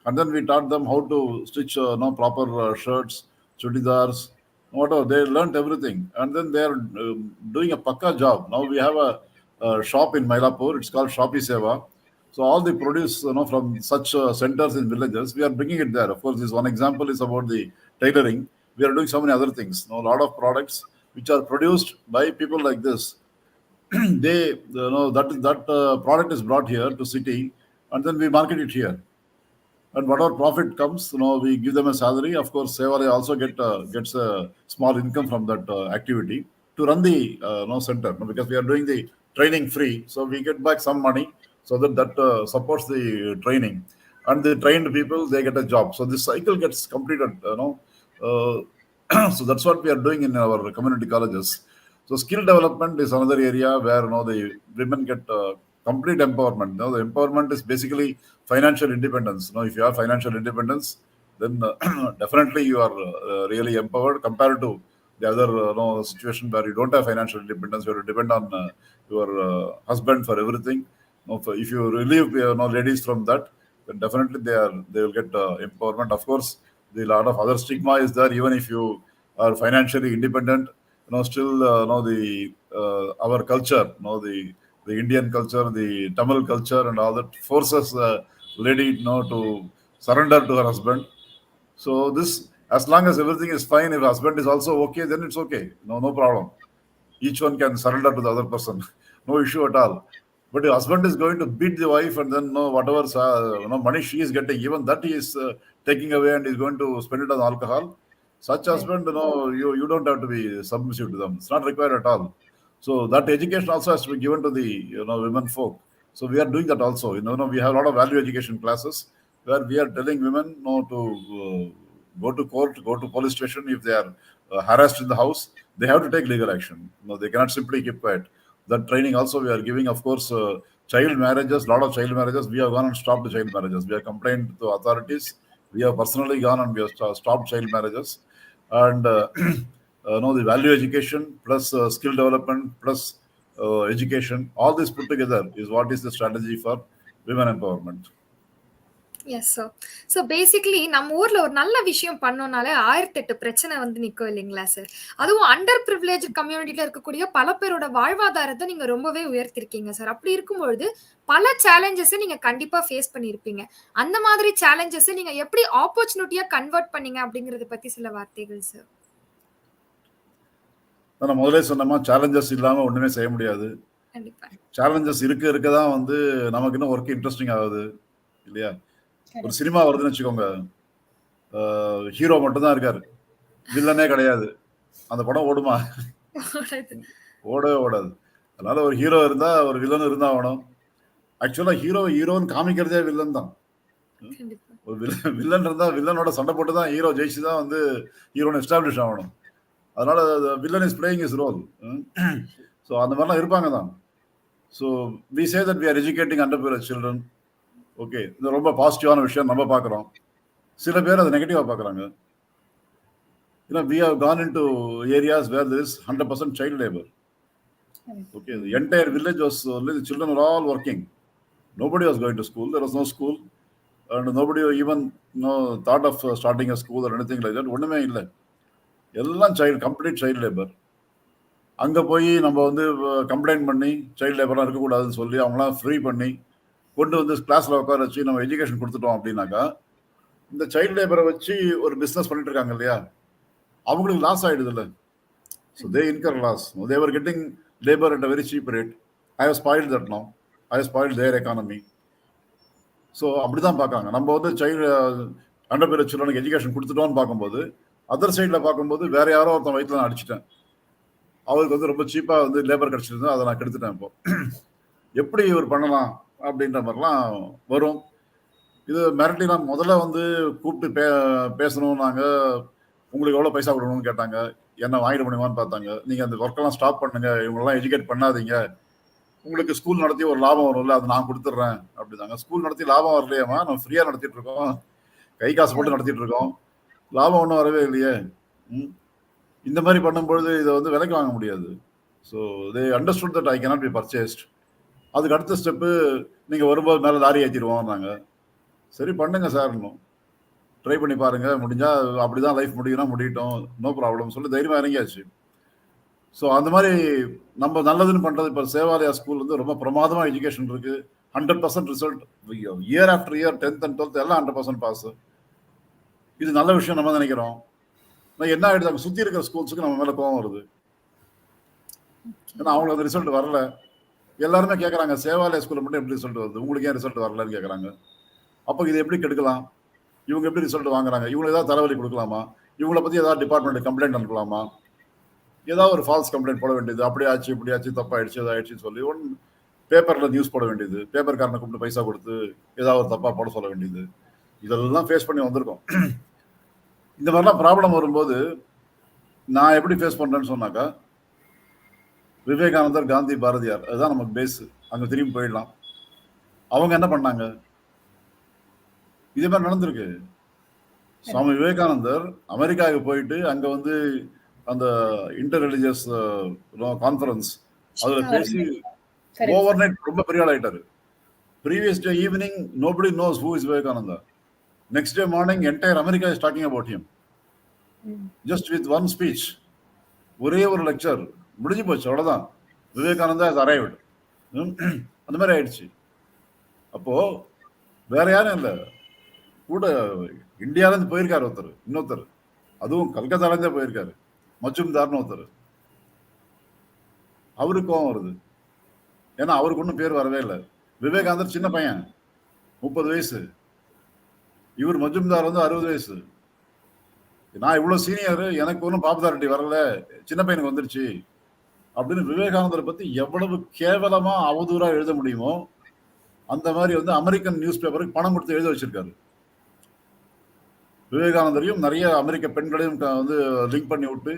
And then we taught them how to stitch proper shirts, chudidars, whatever. They learned everything. And then they are doing a pakka job. Now we have a shop in Mylapore. It's called Shoppy Seva. So all the produce from such centers in villages, we are bringing it there. Of course, this one example is about the tailoring. We are doing so many other things. A lot of products which are produced by people like this. They that product is brought here to city, and then we market it here. And whatever profit comes, we give them a salary. Of course, Sevalaya also gets a small income from that activity to run the center, because we are doing the training free. So we get back some money so that supports the training. And the trained people, they get a job. So this cycle gets completed. So that's what we are doing in our community colleges. So skill development is another area where the women get complete empowerment. The empowerment is basically financial independence. If you have financial independence, then definitely you are really empowered compared to the other situation where you don't have financial independence. You have to depend on your husband for everything. If you relieve ladies from that, then definitely they will get empowerment. Of course, the lot of other stigma is there. Even if you are financially independent, still the our culture, the the Indian culture, the Tamil culture, and all that forces the lady, to surrender to her husband. So this, as long as everything is fine, if husband is also okay, then it's okay. No problem. Each one can surrender to the other person. No issue at all. But the husband is going to beat the wife, and then whatever money she is getting, even that he is taking away, and is going to spend it on alcohol. Such
Right.
husband, you don't have to be submissive to them. It's not required at all. So that education also has to be given to the women folk. So we are doing that also. We have a lot of value education classes where we are telling women to go to court, go to police station if they are harassed in the house. They have to take legal action. They cannot simply keep quiet. That training also we are giving. Of course, child marriages, lot of child marriages. We have gone and stopped the child marriages. We have complained to authorities. We have personally gone and we have stopped child marriages. And the value education plus skill development plus education, all this put together is what is the strategy for women empowerment.
Yes sir. So basically நம்ம ஊர்ல ஒரு நல்ல விஷயம் பண்ணோம்னாலே 1008 பிரச்சனை வந்து நிக்கும் இல்லைங்களா sir? அதுவும் அண்டர் பிரிவிலேஜ் கம்யூனிட்டில இருக்கக்கூடிய பல பேரோட வாழ்வாதாரத்தை நீங்க ரொம்பவே உயர்த்திருக்கீங்க சார். அப்படி இருக்கும்பொழுது பல சேலஞ்சஸை நீங்க கண்டிப்பா ஃபேஸ் பண்ணியிருப்பீங்க. அந்த மாதிரி சேலஞ்சஸை நீங்க எப்படி ஆப்பர்ச்சுனிட்டியா கன்வெர்ட் பண்ணீங்க அப்படிங்கறத பத்தி சில வார்த்தைகள் சார்.
நான் முதலே சொன்னமா, சேலஞ்சஸ் இல்லாம ஒண்ணுமே செய்ய முடியாது.
கண்டிப்பா.
சேலஞ்சஸ் இருக்கதான் வந்து நமக்கு இன்னும் ஒர்க் இன்ட்ரெஸ்டிங் ஆகுது இல்லையா? ஒரு சினிமா வருதுன்னு வச்சுக்கோங்க, ஹீரோ மட்டும் தான் இருக்காரு, வில்லனே கிடையாது. அந்த படம் ஓடுமா? ஓடவே ஓடாது. அதனால ஒரு ஹீரோ இருந்தா ஒரு வில்லன் இருந்தா ஆகணும். ஆக்சுவலா ஹீரோன்னு காமிக்கிறதே வில்லன் தான். ஒரு வில்லன் இருந்தா வில்லனோட சண்டை போட்டு தான் ஹீரோ ஜெயிச்சு தான் வந்து ஹீரோன்னு எஸ்டாப்ளிஷ் ஆகணும். அதனால villain is playing is role. So அந்த மாதிரிலாம் இருப்பாங்க தான். So we say that we are educating under privilege children. Okay, இது ரொம்ப பாசிட்டிவான விஷயம் நம்ம பார்க்குறோம். சில பேர் அதை நெகட்டிவாக பார்க்குறாங்க. we have gone into areas where there is 100% child labor. Okay, the entire village was, the children were all working. Nobody was going to school. There was no school. And nobody even thought of starting a school or anything like that. ஒன்றுமே இல்லை. எல்லாம் complete child labour. அங்கே போய் நம்ம வந்து complaint பண்ணி child லேபர்லாம் இருக்கக்கூடாதுன்னு சொல்லி அவங்களாம் ஃப்ரீ பண்ணி கொண்டு வந்து கிளாஸில் உட்கார வச்சு நம்ம எஜுகேஷன் கொடுத்துட்டோம் அப்படின்னாக்கா, இந்த சைல்டு லேபரை வச்சு ஒரு பிஸ்னஸ் பண்ணிட்டு இருக்காங்க இல்லையா, அவங்களுக்கு லாஸ் ஆகிடுது இல்லை. So they incur loss. They were getting labour at a very cheap rate. I have spoiled that no. I have spoiled their economy. So அப்படி தான் பார்க்காங்க. நம்ம வந்து சைல்டு அண்டர் பிரிவிலேஜ் சில்ட்ரனுக்கு எஜுகேஷன் கொடுத்துட்டோம்னு பார்க்கும்போது, அதர் சைடில் பார்க்கும்போது வேற யாரோ ஒருத்தன் வயிற்றுல நான் அடிச்சிட்டேன், அவருக்கு வந்து ரொம்ப சீப்பாக வந்து லேபர் கிடச்சிருந்தா அதை நான் கெடுத்துட்டேன். இப்போ எப்படி இவர் பண்ணலாம் அப்படின்ற மாதிரிலாம் வரும். இது மிரட்டிலாம் முதல்ல வந்து கூப்பிட்டு பேசணும். நாங்கள் உங்களுக்கு எவ்வளோ பைசா கொடுக்கணும்னு கேட்டாங்க. என்ன வாங்கிட முடியுமான்னு பார்த்தாங்க. நீங்கள் அந்த ஒர்க்கெல்லாம் ஸ்டாப் பண்ணுங்க, இவங்களெல்லாம் எஜுகேட் பண்ணாதீங்க, உங்களுக்கு ஸ்கூல் நடத்தி ஒரு லாபம் வரும்ல, அது நான் கொடுத்துட்றேன் அப்படிதாங்க. ஸ்கூல் நடத்தி லாபம் வரலையாமா? நம்ம ஃப்ரீயாக நடத்திட்டு இருக்கோம், கை காசு போட்டு நடத்திட்டு இருக்கோம், லாபம் ஒன்றும் வரவே இல்லையே. இந்த மாதிரி பண்ணும்பொழுது இதை வந்து விலைக்கு வாங்க முடியாது. So they understood that I cannot be purchased. அதுக்கு அடுத்த ஸ்டெப்பு, நீங்கள் வரும்போது மேலே லாரி ஏற்றிடுவோம் நாங்கள். சரி பண்ணுங்க சார், இன்னும் ட்ரை பண்ணி பாருங்க, முடிஞ்சால் அப்படி தான் லைஃப் முடியும்னா முடியட்டும், நோ ப்ராப்ளம் சொல்லி தைரியமாக இறங்கியாச்சு. ஸோ அந்த மாதிரி நம்ம நல்லதுன்னு பண்ணுறது. இப்போ சேவாலயா ஸ்கூல் வந்து ரொம்ப பிரமாதமாக எஜுகேஷன் இருக்குது. 100% result year after year. 10th and 12th எல்லாம் 100% பாஸ். இது நல்ல விஷயம் நம்ம நினைக்கிறோம். என்ன ஆயிடுது, அங்கே சுற்றி இருக்கிற ஸ்கூல்ஸுக்கு நம்ம மேலே கோவம் வருது. ஏன்னா அவங்களுக்கு அந்த ரிசல்ட் வரல. எல்லாருமே கேட்குறாங்க, சேவாலய ஸ்கூலில் மட்டும் எப்படி ரிசல்ட் வருது, உங்களுக்கு ஏன் ரிசல்ட் வரலன்னு கேட்குறாங்க. அப்போ இது எப்படி கெடுக்கலாம், இவங்க எப்படி ரிசல்ட் வாங்குறாங்க, இவங்களுக்கு ஏதாவது தலைவலி கொடுக்கலாமா, இவங்களை பற்றி ஏதாவது டிபார்ட்மெண்ட் கம்ப்ளைண்ட் அனுப்பலாமா, ஏதாவது ஒரு ஃபால்ஸ் கம்ப்ளைண்ட் போட வேண்டியது, அப்படி ஆச்சு இப்படி ஆச்சு தப்பாயிடுச்சு இதாகிடுச்சின்னு சொல்லி ஒன்று பேப்பரில் நியூஸ் போட வேண்டியது, பேப்பர்காரனை கூப்பிட்டு பைசா கொடுத்து ஏதாவது ஒரு தப்பாக போட சொல்ல வேண்டியது, இதெல்லாம் ஃபேஸ் பண்ணி வந்திருக்கோம். இந்த மாதிரிலாம் ப்ராப்ளம் வரும்போது நான் எப்படி ஃபேஸ் பண்ணுறேன்னு சொன்னாக்கா, விவேகானந்தர், காந்தி, பாரதியார், அதுதான் நமக்கு பேஸ். அங்கே திரும்பி போயிடலாம். அவங்க என்ன பண்ணாங்க, இதே மாதிரி நடந்திருக்கு. சுவாமி விவேகானந்தர் அமெரிக்காவுக்கு போயிட்டு அங்கே வந்து அந்த இன்டர் ரிலிஜியஸ் கான்ஃபரன்ஸ் அதில் பேசி ஓவர் நைட் ரொம்ப பெரிய ஆள் ஆகிட்டாரு. Previous day evening nobody knows who is Vivekananda. Next day morning entire America is talking about him. Just with one speech, ஒரே ஒரு லெக்சர் முடிஞ்சு போச்சு, அவ்வளோதான். Vivekananda is arrived. அந்த மாதிரி ஆயிடுச்சு. அப்போ வேற யாரும் இல்லை, கூட இந்தியாவிலேருந்து போயிருக்காரு ஒருத்தர், இன்னொருத்தர், அதுவும் கல்கத்தாலேருந்தே போயிருக்காரு, மஜும்தார்னு ஒருத்தர். அவருக்கு கோவம் வருது, ஏன்னா அவருக்கு ஒன்றும் பேர் வரவே இல்லை. விவேகானந்தர் சின்ன பையன், 30 வயசு. இவர் மஜும்தார் வந்து 60 வயசு. நான் இவ்வளவு சீனியர், எனக்கு ஒன்றும் பாப்புலாரிட்டி வரல, சின்ன பையனுக்கு வந்துருச்சு அப்படின்னு விவேகானந்தரை பத்தி எவ்வளவு கேவலமா அவதூறா எழுத முடியுமோ அந்த மாதிரி வந்து அமெரிக்கன் நியூஸ் பேப்பருக்கு பணம் கொடுத்து எழுத வச்சிருக்காரு. விவேகானந்தரையும் நிறைய அமெரிக்க பெண்களையும் வந்து லிங்க் பண்ணி விட்டு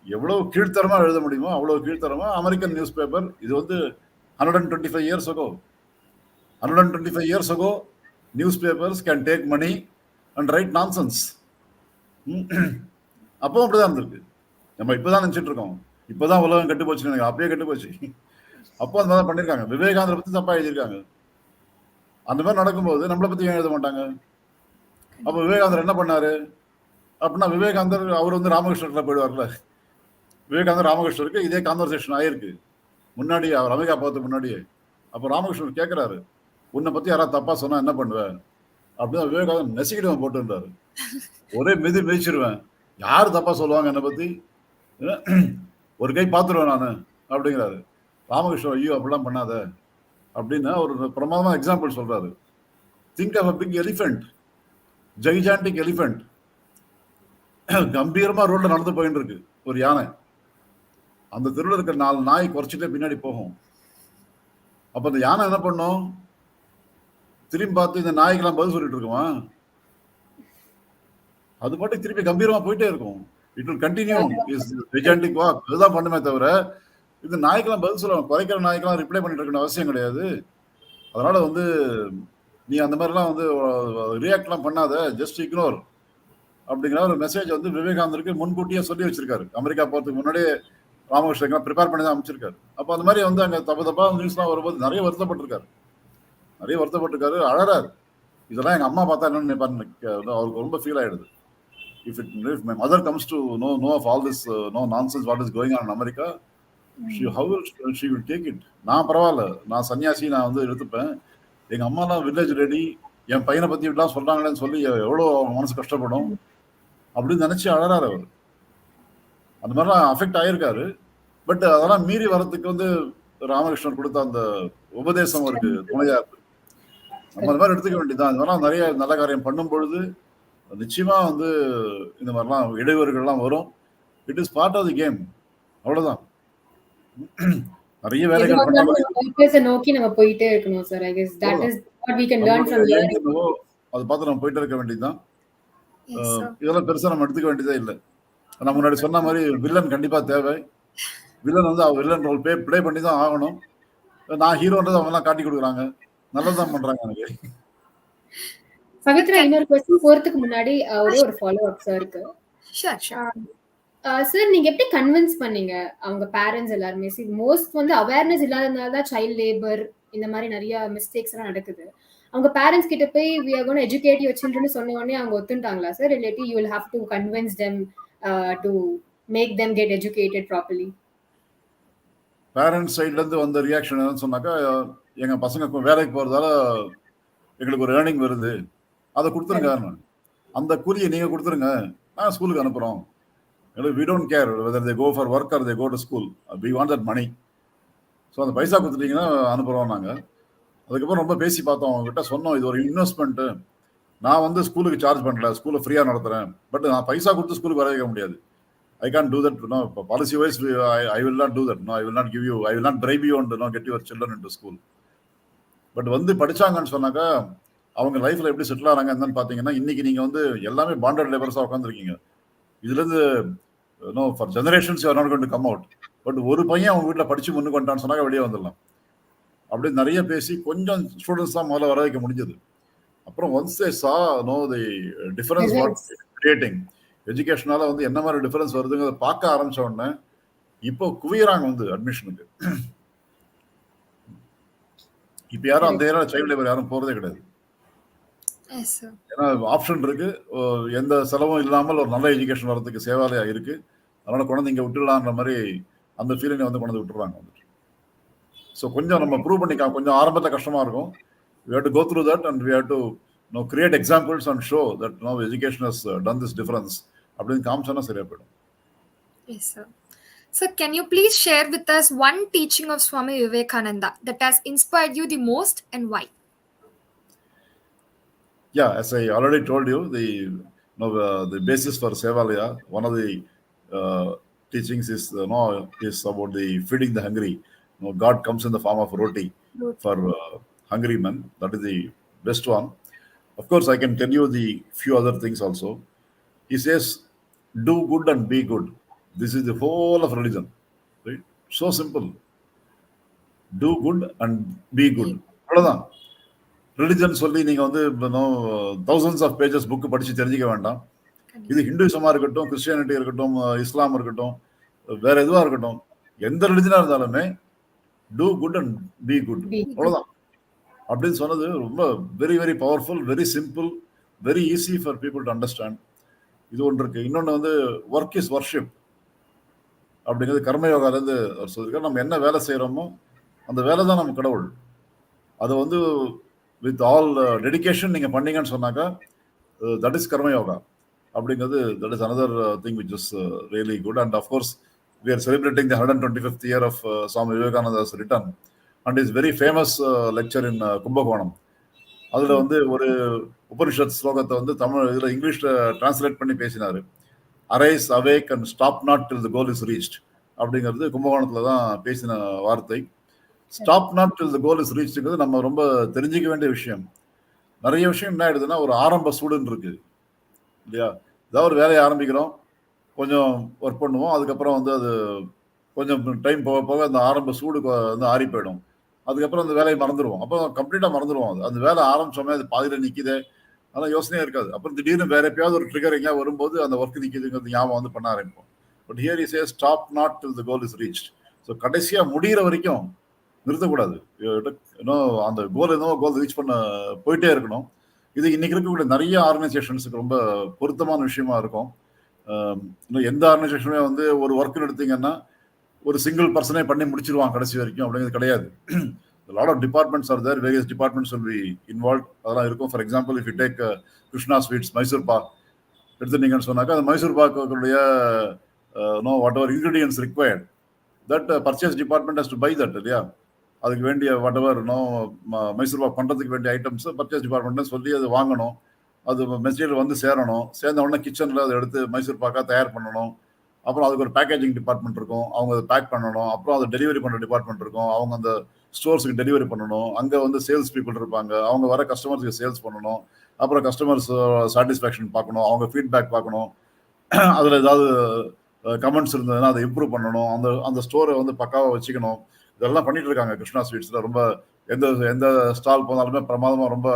எவ்வளவு கீழ்த்தரமா எழுத முடியுமோ அவ்வளவு கீழ்த்தரமா அமெரிக்கன் நியூஸ் பேப்பர். இது வந்து 125 years ago. 125 years ago, newspapers can take money and write nonsense. அப்போ அப்படிதான் இருந்திருக்கு. நம்ம இப்பதான் நினைச்சிட்டு இருக்கோம், இப்பதான் உலகம் கெட்டு போச்சு, எனக்கு அப்பயே கெட்டு போச்சு. அப்போ அந்த மாதிரி பண்ணிருக்காங்க. விவேகானந்தரை பத்தி தப்பா எழுதியிருக்காங்க. அந்த மாதிரி நடக்கும்போது நம்மளை பத்தி ஏன் எழுத மாட்டாங்க? அப்ப விவேகானந்தர் என்ன பண்ணாரு அப்படின்னா, விவேகானந்தர் அவர் வந்து ராமகிருஷ்ணர்ல போயிடுவார்ல. விவேகானந்தர் ராமகிருஷ்ணருக்கு இதே கான்வர்சேஷன் ஆயிருக்கு முன்னாடி, அவர் அமெரிக்கா போகிறதுக்கு முன்னாடியே. அப்போ ராமகிருஷ்ணர் கேட்கிறாரு, உன்னை பத்தி யாராவது தப்பா சொன்னா என்ன பண்ணுவேன் அப்படின்னா, விவேகானந்தர் நெசிக்கிடுவேன் போட்டுருந்தாரு. ஒரே மிதிச்சிருவேன், யாரு தப்பா சொல்லுவாங்க என்னை பத்தி, ஒரு கை பார்த்துருவேன் நான் அப்படிங்கிறாரு. ராமகிருஷ்ணன் ஐயோ அப்படிலாம் பண்ணாத அப்படின்னு ஒரு பிரமாதமான எக்ஸாம்பிள் சொல்றாரு. Think of a big elephant, gigantic elephant, கம்பீரமா ரோட்ல நடந்து போயிட்டு இருக்கு ஒரு யானை. அந்த தெருவில் இருக்கிற 4 நாய் குறைச்சிட்டே பின்னாடி போகும். அப்ப அந்த யானை என்ன பண்ணும், திரும்பி பார்த்து இந்த நாய்க்கெல்லாம் பதில் சொல்லிட்டு இருக்குமா? அது பாட்டு திருப்பி கம்பீரமா போயிட்டே இருக்கும். It will continue is gigantic walk. அதுதான் பண்ணுமே தவிர இந்த நாய்க்கெல்லாம் பதில் சொல்லுவாங்க, குறைக்கிற நாய்க்கெல்லாம் ரிப்ளை பண்ணிட்டு இருக்க அவசியம் கிடையாது. அதனால வந்து நீ அந்த மாதிரிலாம் வந்து ரியாக்ட்லாம் பண்ணாத, ஜஸ்ட் இக்னோர் அப்படிங்கிற ஒரு மெசேஜ் வந்து விவேகானந்தருக்கு முன்கூட்டியே சொல்லி வச்சிருக்காரு. அமெரிக்கா போறதுக்கு முன்னாடியே ராமகிருஷ்ணன் ப்ரிப்பேர் பண்ணி தான் அமைச்சிருக்காரு. அப்போ அந்த மாதிரி வந்து அங்கே தப்பா நியூஸ்லாம் வரும்போது நிறைய வருத்தப்பட்டிருக்காரு, அழறாரு. இதெல்லாம் எங்க அம்மா பார்த்தா என்னன்னு நினைப்பாருன்னு அவருக்கு ரொம்ப ஃபீல் ஆயிடுது. If my mother comes to know of all this no nonsense what is going on in America, how will she will take it? நான் பரவாயில்ல, நான் சன்னியாசி, நான் வந்து எடுத்துப்பேன். எங்க அம்மாலாம் வில்லேஜ் ரெடி, என் பையனை பத்தி இப்படிலாம் சொல்றாங்களேன்னு சொல்லி எவ்வளோ மனசு கஷ்டப்படும் அப்படின்னு நினைச்சு அழறாரு அவர். அந்த மாதிரிலாம் அஃபெக்ட் ஆயிருக்காரு. பட் அதெல்லாம் மீறி வரதுக்கு வந்து ராமகிருஷ்ணன் கொடுத்த அந்த உபதேசம் அவருக்கு துணையா இருக்கு. நம்ம அந்த மாதிரி எடுத்துக்க வேண்டியதுதான். இந்த மாதிரிலாம் நிறைய நல்ல காரியம் பண்ணும் பொழுது நிச்சயமா வந்து இந்த மாதிரிலாம் இடையூறுகள்லாம் வரும். It is part of the game, அவ்வளவுதான். நிறைய வேலைகள்
நோக்கி நம்ம போயிட்டே இருக்கணும் sir. I guess that is what we can learn from here.
அது பார்த்து நம்ம போயிட்டே இருக்க வேண்டியதுதான். இதெல்லாம் பெருசா நம்ம எடுத்துக்க வேண்டியதே இல்லை. நான் முன்னாடி சொன்ன மாதிரி வில்லன் கண்டிப்பா தேவை. வில்லன் வந்து அவர் வில்லன் ரோல் ப்ளே பண்ணி தான் ஆகணும். நான் ஹீரோன்றது அவங்க எல்லாம் காட்டி கொடுக்குறாங்க, நல்லதான் பண்றாங்க எனக்கு.
பவித்ரா, இன்னொரு क्वेश्चन போறதுக்கு முன்னாடி ஒரே ஒரு ஃபாலோ அப் சாருக்கு. சார், நீங்க எப்படி கன்வின்ஸ் பண்ணீங்க அவங்க பேரண்ட்ஸ் எல்லாருமே? மோஸ்ட் வந்து அவேர்னஸ் இல்லாதனால தான் சைல்ட் லேபர் இந்த மாதிரி நிறைய மிஸ்டேக்ஸ் எல்லாம் நடக்குது. அவங்க பேரண்ட்ஸ் கிட்ட போய் we are going to educate your children சொன்ன உடனே அவங்க ஒத்துட்டாங்களா சார்? இல்லாட்டி you will have to convince them to make them get educated properly?
Parents சைட்ல இருந்து வந்த ரியாக்ஷன் என்னன்னு சொன்னாக்கா, எங்க பசங்க வேலைக்கு போறதால எங்களுக்கு ஒரு ஏர்னிங் வருது, அதை கொடுத்துருங்க, அந்த கூலியை நீங்க கொடுத்துருங்க, நான் ஸ்கூலுக்கு அனுப்புறோம். we don't care whether they go for work or they go to school, we want that money. So அந்த பைசா கொடுத்துட்டீங்கன்னா அனுப்புகிறோம் நாங்கள். அதுக்கப்புறம் ரொம்ப பேசி பார்த்தோம், அவங்ககிட்ட சொன்னோம், இது ஒரு இன்வெஸ்ட்மெண்ட்டு, நான் வந்து ஸ்கூலுக்கு சார்ஜ் பண்ணல, ஸ்கூலை ஃப்ரீயாக நடத்துகிறேன், பட் நான் பைசா கொடுத்து ஸ்கூலுக்கு வர வைக்க முடியாது. I can't do that. No, policy wise, I will not do that. No, I will not give you, I will not bribe you and get your children into school. But வந்து படிச்சாங்கன்னு சொன்னாக்கா அவங்க லைஃப்ல எப்படி செட்டில் ஆகிறாங்க என்னன்னு பார்த்தீங்கன்னா, இன்னைக்கு நீங்க வந்து எல்லாமே பாண்டட் லேபர்ஸாக உட்காந்துருக்கீங்க. இதுலேருந்து no for generations you are not going to come out. But ஒரு பையன் அவங்க வீட்டில் படிச்சு முன்னுக்கு வந்துட்டான்னு சொன்னாக்க வெளியே வந்துடலாம். அப்படி நிறைய பேசி கொஞ்சம் ஸ்டூடெண்ட்ஸ் தான் முதல்ல வர வைக்க முடிஞ்சது. அப்புறம் once they saw no the difference what creating எஜுகேஷனால வந்து என்ன மாதிரி டிஃபரன்ஸ் வருதுங்கிறத பார்க்க ஆரம்பிச்ச உடனே இப்போ குவியறாங்க வந்து அட்மிஷனுக்கு. இப்ப யாரும் அந்த ஏரியா சைல்ட் லேபர் யாரும் போறதே கிடையாது. ஏன்னா ஆப்ஷன் இருக்கு, எந்த செலவும் இல்லாமல் ஒரு நல்ல எஜுகேஷன் வரதுக்கு சேவாலயா இருக்கு, அதனால குழந்தைங்க விட்டுடலான்ற மாதிரி அந்த ஃபீலிங்கை வந்து கொண்டு விட்டுறாங்க வந்துட்டு. ஸோ கொஞ்சம் நம்ம ப்ரூவ் பண்ணிக்கலாம். கொஞ்சம் ஆரம்பத்தில் கஷ்டமாக இருக்கும். We have to go through that and we have to create examples and show that education has done this difference. அப்படின்னு காமிச்சோன்னா சரியா போயிடும்.
Yes, sir. Sir, can you please share with us one teaching of Swami Vivekananda that has inspired you the most and why?
Yeah, as I already told you, the basis for Sevalaya, one of the teachings is is about the feeding the hungry. God comes in the form of roti for hungry men. That is the best one. Of course, I can tell you the few other things also. He says, "Do good and be good." This is the whole of religion, right? So simple. Do good and be good. அவ்வளவுதான். Religion சொல்லி நீங்க வந்து thousands of pages book படிச்சு தெரிஞ்சுக்க வேண்டாம். இது ஹிந்துசமா இருக்கட்டும், Christianity இருக்கட்டும், இஸ்லாம் இருக்கட்டும், வேற எதுவா இருக்கட்டும், எந்த ரிலிஜனா இருந்தாலுமே do good and be good, அவ்வளவுதான். அப்படின்னு சொன்னது ரொம்ப very very powerful, very simple, very easy for people to understand. இது ஒன்று இருக்கு. இன்னொன்று வந்து ஒர்க் இஸ் வர்ஷிப் அப்படிங்கிறது கர்மயோகாலேருந்து அவர் சொல்லியிருக்காரு. நம்ம என்ன வேலை செய்யறோமோ அந்த வேலை தான் நம்ம கடவுள். அதை வந்து வித் ஆல் டெடிகேஷன் நீங்க பண்ணீங்கன்னு சொன்னாக்கா தட் இஸ் கர்மயோகா அப்படிங்கிறது. That is another thing which is really good. And of course we are celebrating the 125th year of Swami Vivekananda's return and his very famous lecture in Kumbakonam. அதுல வந்து ஒரு உபனிஷத் ஸ்லோகத்தை வந்து தமிழ் இதுல இங்கிலீஷ்ல டிரான்ஸ்லேட் பண்ணி பேசினாரு. Arise awake and stop not till the goal is reached அப்படிங்கிறது கும்பகோணத்துல தான் பேசின வார்த்தை. Stop not till the goal is ரீச்ங்கிறது நம்ம ரொம்ப தெரிஞ்சிக்க வேண்டிய விஷயம். நிறைய விஷயம் என்ன ஆயிடுதுன்னா ஒரு ஆரம்ப சூடுன்னு இருக்கு இல்லையா? ஏதாவது ஒரு வேலையை ஆரம்பிக்கிறோம், கொஞ்சம் ஒர்க் பண்ணுவோம், அதுக்கப்புறம் வந்து அது கொஞ்சம் டைம் போக போக அந்த ஆரம்ப சூடு வந்து ஆறி போயிடும். அதுக்கப்புறம் அந்த வேலையை மறந்துடுவோம். அப்போ கம்ப்ளீட்டாக மறந்துடுவோம். அந்த வேலை ஆரம்பிச்சோமே அது பாதியில் நிற்கிதே, அதெல்லாம் யோசனையே இருக்காது. அப்புறம் திடீர்னு வேற எப்பயாவது ஒரு ட்ரிகர் எங்கேயா வரும்போது அந்த ஒர்க் நிற்கிதுங்கிறது ஞாபகம் வந்து பண்ண ஆரம்பிப்போம். But here is a stop not till the goal is reach. So கடைசியாக முடிகிற வரைக்கும் நிறுத்தக்கூடாது. அந்த கோல் கோல் ரீச் பண்ண போயிட்டே இருக்கணும். இது இன்னைக்கு இருக்கக்கூடிய நிறைய ஆர்கனைசேஷன்ஸுக்கு ரொம்ப பொருத்தமான விஷயமா இருக்கும். எந்த ஆர்கனைசேஷனுமே வந்து ஒரு ஒர்க் எடுத்தீங்கன்னா ஒரு சிங்கிள் பர்சனே பண்ணி முடிச்சிருவாங்க கடைசி வரைக்கும் அப்படிங்கிறது கிடையாது. Lot of departments are there, various departments will be involve, அதெல்லாம் இருக்கும். For example if you take Krishna sweets Mysurpa எடுத்துட்டீங்கன்னு சொன்னாக்கா அந்த மைசூர்பாக்குடைய whatever ingredients required, that purchase department has to buy that இல்லையா? அதுக்கு வேண்டிய வாட் எவர் மைசூர்பாக் பண்ணுறதுக்கு வேண்டிய ஐட்டம்ஸ் பர்ச்சேஸ் டிபார்ட்மெண்ட்னு சொல்லி அது வாங்கணும். அது மெட்டீரியல் வந்து சேரணும். சேர்ந்த உடனே கிச்சனில் அதை எடுத்து மைசூர் பாக்காக தயார் பண்ணணும். அப்புறம் அதுக்கு ஒரு பேக்கேஜிங் டிபார்ட்மெண்ட் இருக்கும், அவங்க அதை பேக் பண்ணணும். அப்புறம் அதை டெலிவரி பண்ணுற டிபார்ட்மெண்ட் இருக்கும், அவங்க அந்த ஸ்டோர்ஸுக்கு டெலிவரி பண்ணணும். அங்கே வந்து சேல்ஸ் பீப்புள் இருப்பாங்க, அவங்க வர கஸ்டமர்ஸுக்கு சேல்ஸ் பண்ணணும். அப்புறம் கஸ்டமர்ஸ் சாட்டிஸ்ஃபேக்ஷன் பார்க்கணும், அவங்க ஃபீட்பேக் பார்க்கணும். அதில் ஏதாவது கமெண்ட்ஸ் இருந்ததுன்னா அதை இம்ப்ரூவ் பண்ணணும். அந்த அந்த ஸ்டோரை வந்து பக்காவாக வச்சுக்கணும். இதெல்லாம் பண்ணிட்டு இருக்காங்க கிருஷ்ணா ஸ்வீட்ஸில். ரொம்ப எந்த எந்த ஸ்டால் போனாலுமே பிரமாதமாக ரொம்ப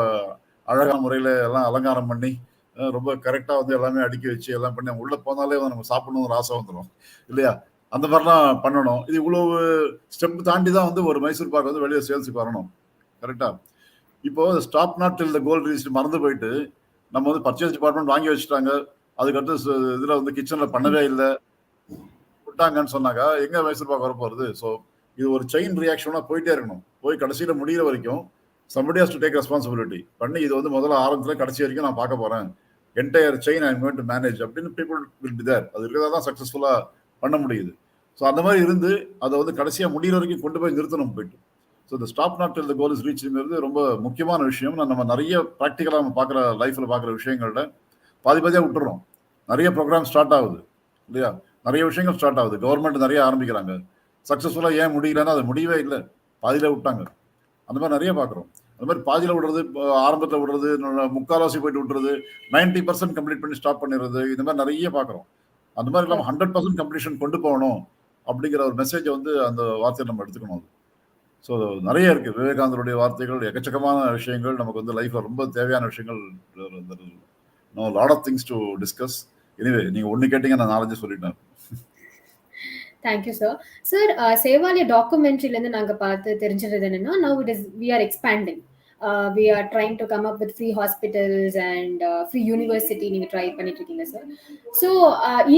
அழகான முறையில் எல்லாம் அலங்காரம் பண்ணி ரொம்ப கரெக்டாக வந்து எல்லாமே அடுக்கி வச்சு எல்லாம் பண்ணி உள்ளே போனாலே வந்து நம்ம சாப்பிடணுங்கிற ஆசை வந்துடும் இல்லையா? அந்த மாதிரிலாம் பண்ணணும். இது இவ்வளவு ஸ்டெப் தாண்டி தான் வந்து ஒரு மைசூர் பாக் வந்து வெளியே சேல்ஸுக்கு வரணும். கரெக்டாக இப்போ stop not till the goal reach மறந்து போயிட்டு நம்ம வந்து பர்ச்சேஸ் டிபார்ட்மெண்ட் வாங்கி வச்சுட்டாங்க, அதுக்கடுத்து இதில் வந்து கிச்சனில் பண்ணவே இல்லை விட்டாங்கன்னு சொன்னாக்கா எங்கே மைசூர் பாக் வர போகிறது? ஸோ இது ஒரு செயின் ரியாக்ஷனாக போயிட்டே இருக்கணும். போய் கடைசியில் முடிகிற வரைக்கும் somebody has to take responsibility பண்ணி இது வந்து முதல்ல ஆரம்பத்தில் கடைசி வரைக்கும் நான் பார்க்க போகிறேன், entire chain I am going to manage அப்படின்னு பீப்புள் வில் பி தேர். அது இருக்கிறதா தான் சக்ஸஸ்ஃபுல்லாக பண்ண முடியுது. ஸோ அந்த மாதிரி இருந்து அதை வந்து கடைசியாக முடிகிற வரைக்கும் கொண்டு போய் நிறுத்தணும் போயிட்டு. ஸோ இந்த stop not till the goal is ரீச்ங்கிறது ரொம்ப முக்கியமான விஷயம். நம்ம நிறைய ப்ராக்டிக்கலாக நம்ம பார்க்குற லைஃப்பில் பார்க்குற விஷயங்கள்ல பாதியாக விட்டுறோம். நிறைய ப்ரோக்ராம் ஸ்டார்ட் ஆகுது இல்லையா? நிறைய விஷயங்கள் ஸ்டார்ட் ஆகுது, கவர்மெண்ட் நிறைய ஆரம்பிக்கிறாங்க. சக்ஸஸ்ஃபுல்லாக ஏன் முடியலன்னா அது முடியவே இல்லை, பாதியில் விட்டாங்க. அந்த மாதிரி நிறைய பார்க்குறோம். அந்த மாதிரி பாதியில் விடுறது, ஆரம்பத்தில் விடுறது, முக்கால்வாசி போயிட்டு விட்டுறது, 90% கம்ப்ளீட் பண்ணி ஸ்டாப் பண்ணிடுறது, இந்த மாதிரி நிறைய பார்க்குறோம். அந்த மாதிரி இல்லாமல் 100% கம்ப்ளீஷன் கொண்டு போகணும் அப்படிங்கிற ஒரு மெசேஜை வந்து அந்த வார்த்தையை நம்ம எடுத்துக்கணும். ஸோ நிறைய இருக்குது விவேகானந்தருடைய வார்த்தைகள், எக்கச்சக்கமான விஷயங்கள் நமக்கு வந்து லைஃப்பில் ரொம்ப தேவையான விஷயங்கள். Lot of things to discuss. Anyway நீங்கள் ஒன்று கேட்டீங்க, நான் 4 சொல்லிட்டேன்.
Thank you sir. சார், சேவாலய டாக்குமெண்ட்ரிலேருந்து நாங்கள் பார்த்து தெரிஞ்சது என்னன்னா, now it is we are expanding. we are trying to come up with free hospitals and free university நீங்க ட்ரை பண்ணிட்டு இருக்கீங்க சார். ஸோ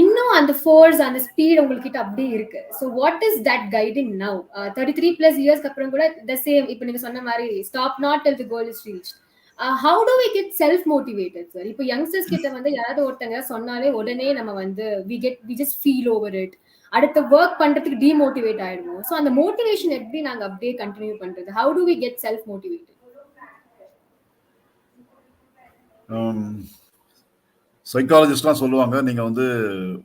இன்னும் அந்த ஃபோர்ஸ் அந்த ஸ்பீட் உங்ககிட்ட அப்படியே இருக்கு. So what is that guiding now 33+ இயர்ஸ்க்கு அப்புறம் கூட த சேம் இப்போ நீங்க சொன்ன மாதிரி stop not till the goal is reach. How do we get self motivated sir? இப்போ யங்ஸ்டர்ஸ் கிட்ட வந்து யாராவது ஒருத்தங்க சொன்னாலே உடனே நம்ம வந்து we just feel over it, அடுத்த ஒர்க் பண்றதுக்கு டிமோட்டிவேட் ஆயிடுவோம். ஸோ அந்த மோட்டிவேஷன் எப்படி நாங்க அப்படியே கண்டினியூ பண்றது? How do we get self motivated?
சைக்காலஜிஸ்ட்லாம் சொல்லுவாங்க, நீங்கள் வந்து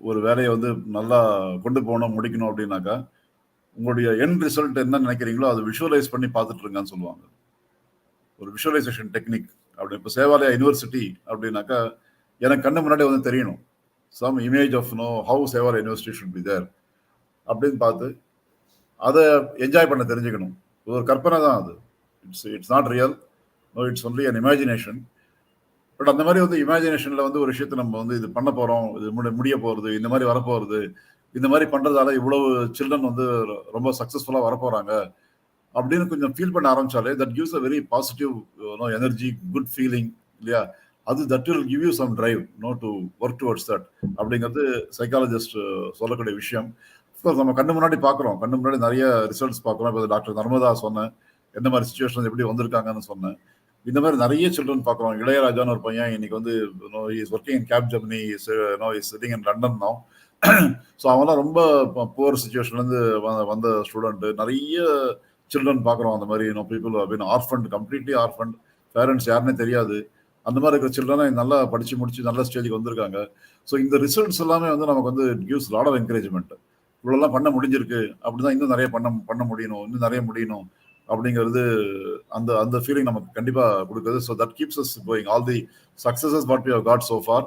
ஒரு வேலையை வந்து நல்லா கொண்டு போகணும் முடிக்கணும் அப்படின்னாக்கா உங்களுடைய எண்ட் ரிசல்ட் என்ன நினைக்கிறீங்களோ அதை விஷுவலைஸ் பண்ணி பார்த்துட்டு இருங்கன்னு சொல்லுவாங்க. ஒரு விஷுவலைசேஷன் டெக்னிக். அப்படி இப்போ சேவாலயா யூனிவர்சிட்டி அப்படின்னாக்கா எனக்கு கண்ணு முன்னாடி வந்து தெரியணும், some image of how Sevalaya university should be there அப்படின்னு பார்த்து அதை என்ஜாய் பண்ண தெரிஞ்சுக்கணும். ஒரு கற்பனை தான் அது. It's not real, no, it's only an imagination. But அந்த மாதிரி வந்து இமேஜினேஷனில் வந்து ஒரு விஷயத்தை நம்ம வந்து இது பண்ண போகிறோம், இது முடிய போகிறது, இந்த மாதிரி வரப்போகிறது, இந்த மாதிரி பண்ணுறதால இவ்வளவு சில்ட்ரன் வந்து ரொம்ப சக்ஸஸ்ஃபுல்லாக வரப்போகிறாங்க அப்படின்னு கொஞ்சம் ஃபீல் பண்ண ஆரம்பிச்சாலே that gives a very positive energy, good feeling இல்லையா? அது that will give you some drive to work towards that அப்படிங்கிறது சைக்காலஜிஸ்ட் சொல்லக்கூடிய விஷயம். அஃப்கோர்ஸ் நம்ம கண்ணு முன்னாடி பார்க்குறோம், கண்ணு முன்னாடி நிறைய ரிசல்ட்ஸ் பார்க்குறோம். இப்போ டாக்டர் நர்மதா சொன்னேன், எந்த மாதிரி சுச்சுவேஷன் எப்படி வந்திருக்காங்கன்னு சொன்னேன். இந்த மாதிரி நிறைய சில்ட்ரன் பார்க்குறோம். இளையராஜான்னு ஒரு பையன் இன்னைக்கு வந்து is working in Capgemini, is sitting in London no. So அவங்களாம் ரொம்ப புவர் சுச்சுவேஷன்லேருந்து வந்த ஸ்டூடெண்ட்டு. நிறைய சில்ட்ரன் பார்க்குறோம் அந்த மாதிரி பீப்புள் அப்படின்னு ஆர்ஃபண்ட், கம்ப்ளீட்லி ஆர்ஃபண்ட், பேரண்ட்ஸ் யாருன்னே தெரியாது. அந்த மாதிரி இருக்கிற சில்ட்ரனை நல்லா படித்து முடிச்சு நல்ல ஸ்டேஜுக்கு வந்திருக்காங்க. ஸோ இந்த ரிசல்ட்ஸ் எல்லாமே வந்து நமக்கு வந்து கிவ்ஸ் லாட் ஆஃப் என்கரேஜ்மெண்ட். இவ்வளோலாம் பண்ண முடிஞ்சிருக்கு அப்படிதான், இன்னும் நிறைய பண்ண முடியணும், இன்னும் நிறைய முடியணும் அப்படிங்கிறது அந்த அந்த ஃபீலிங் நமக்கு கண்டிப்பாக கொடுக்குது. So that keeps us going. All the successes what we have got so far,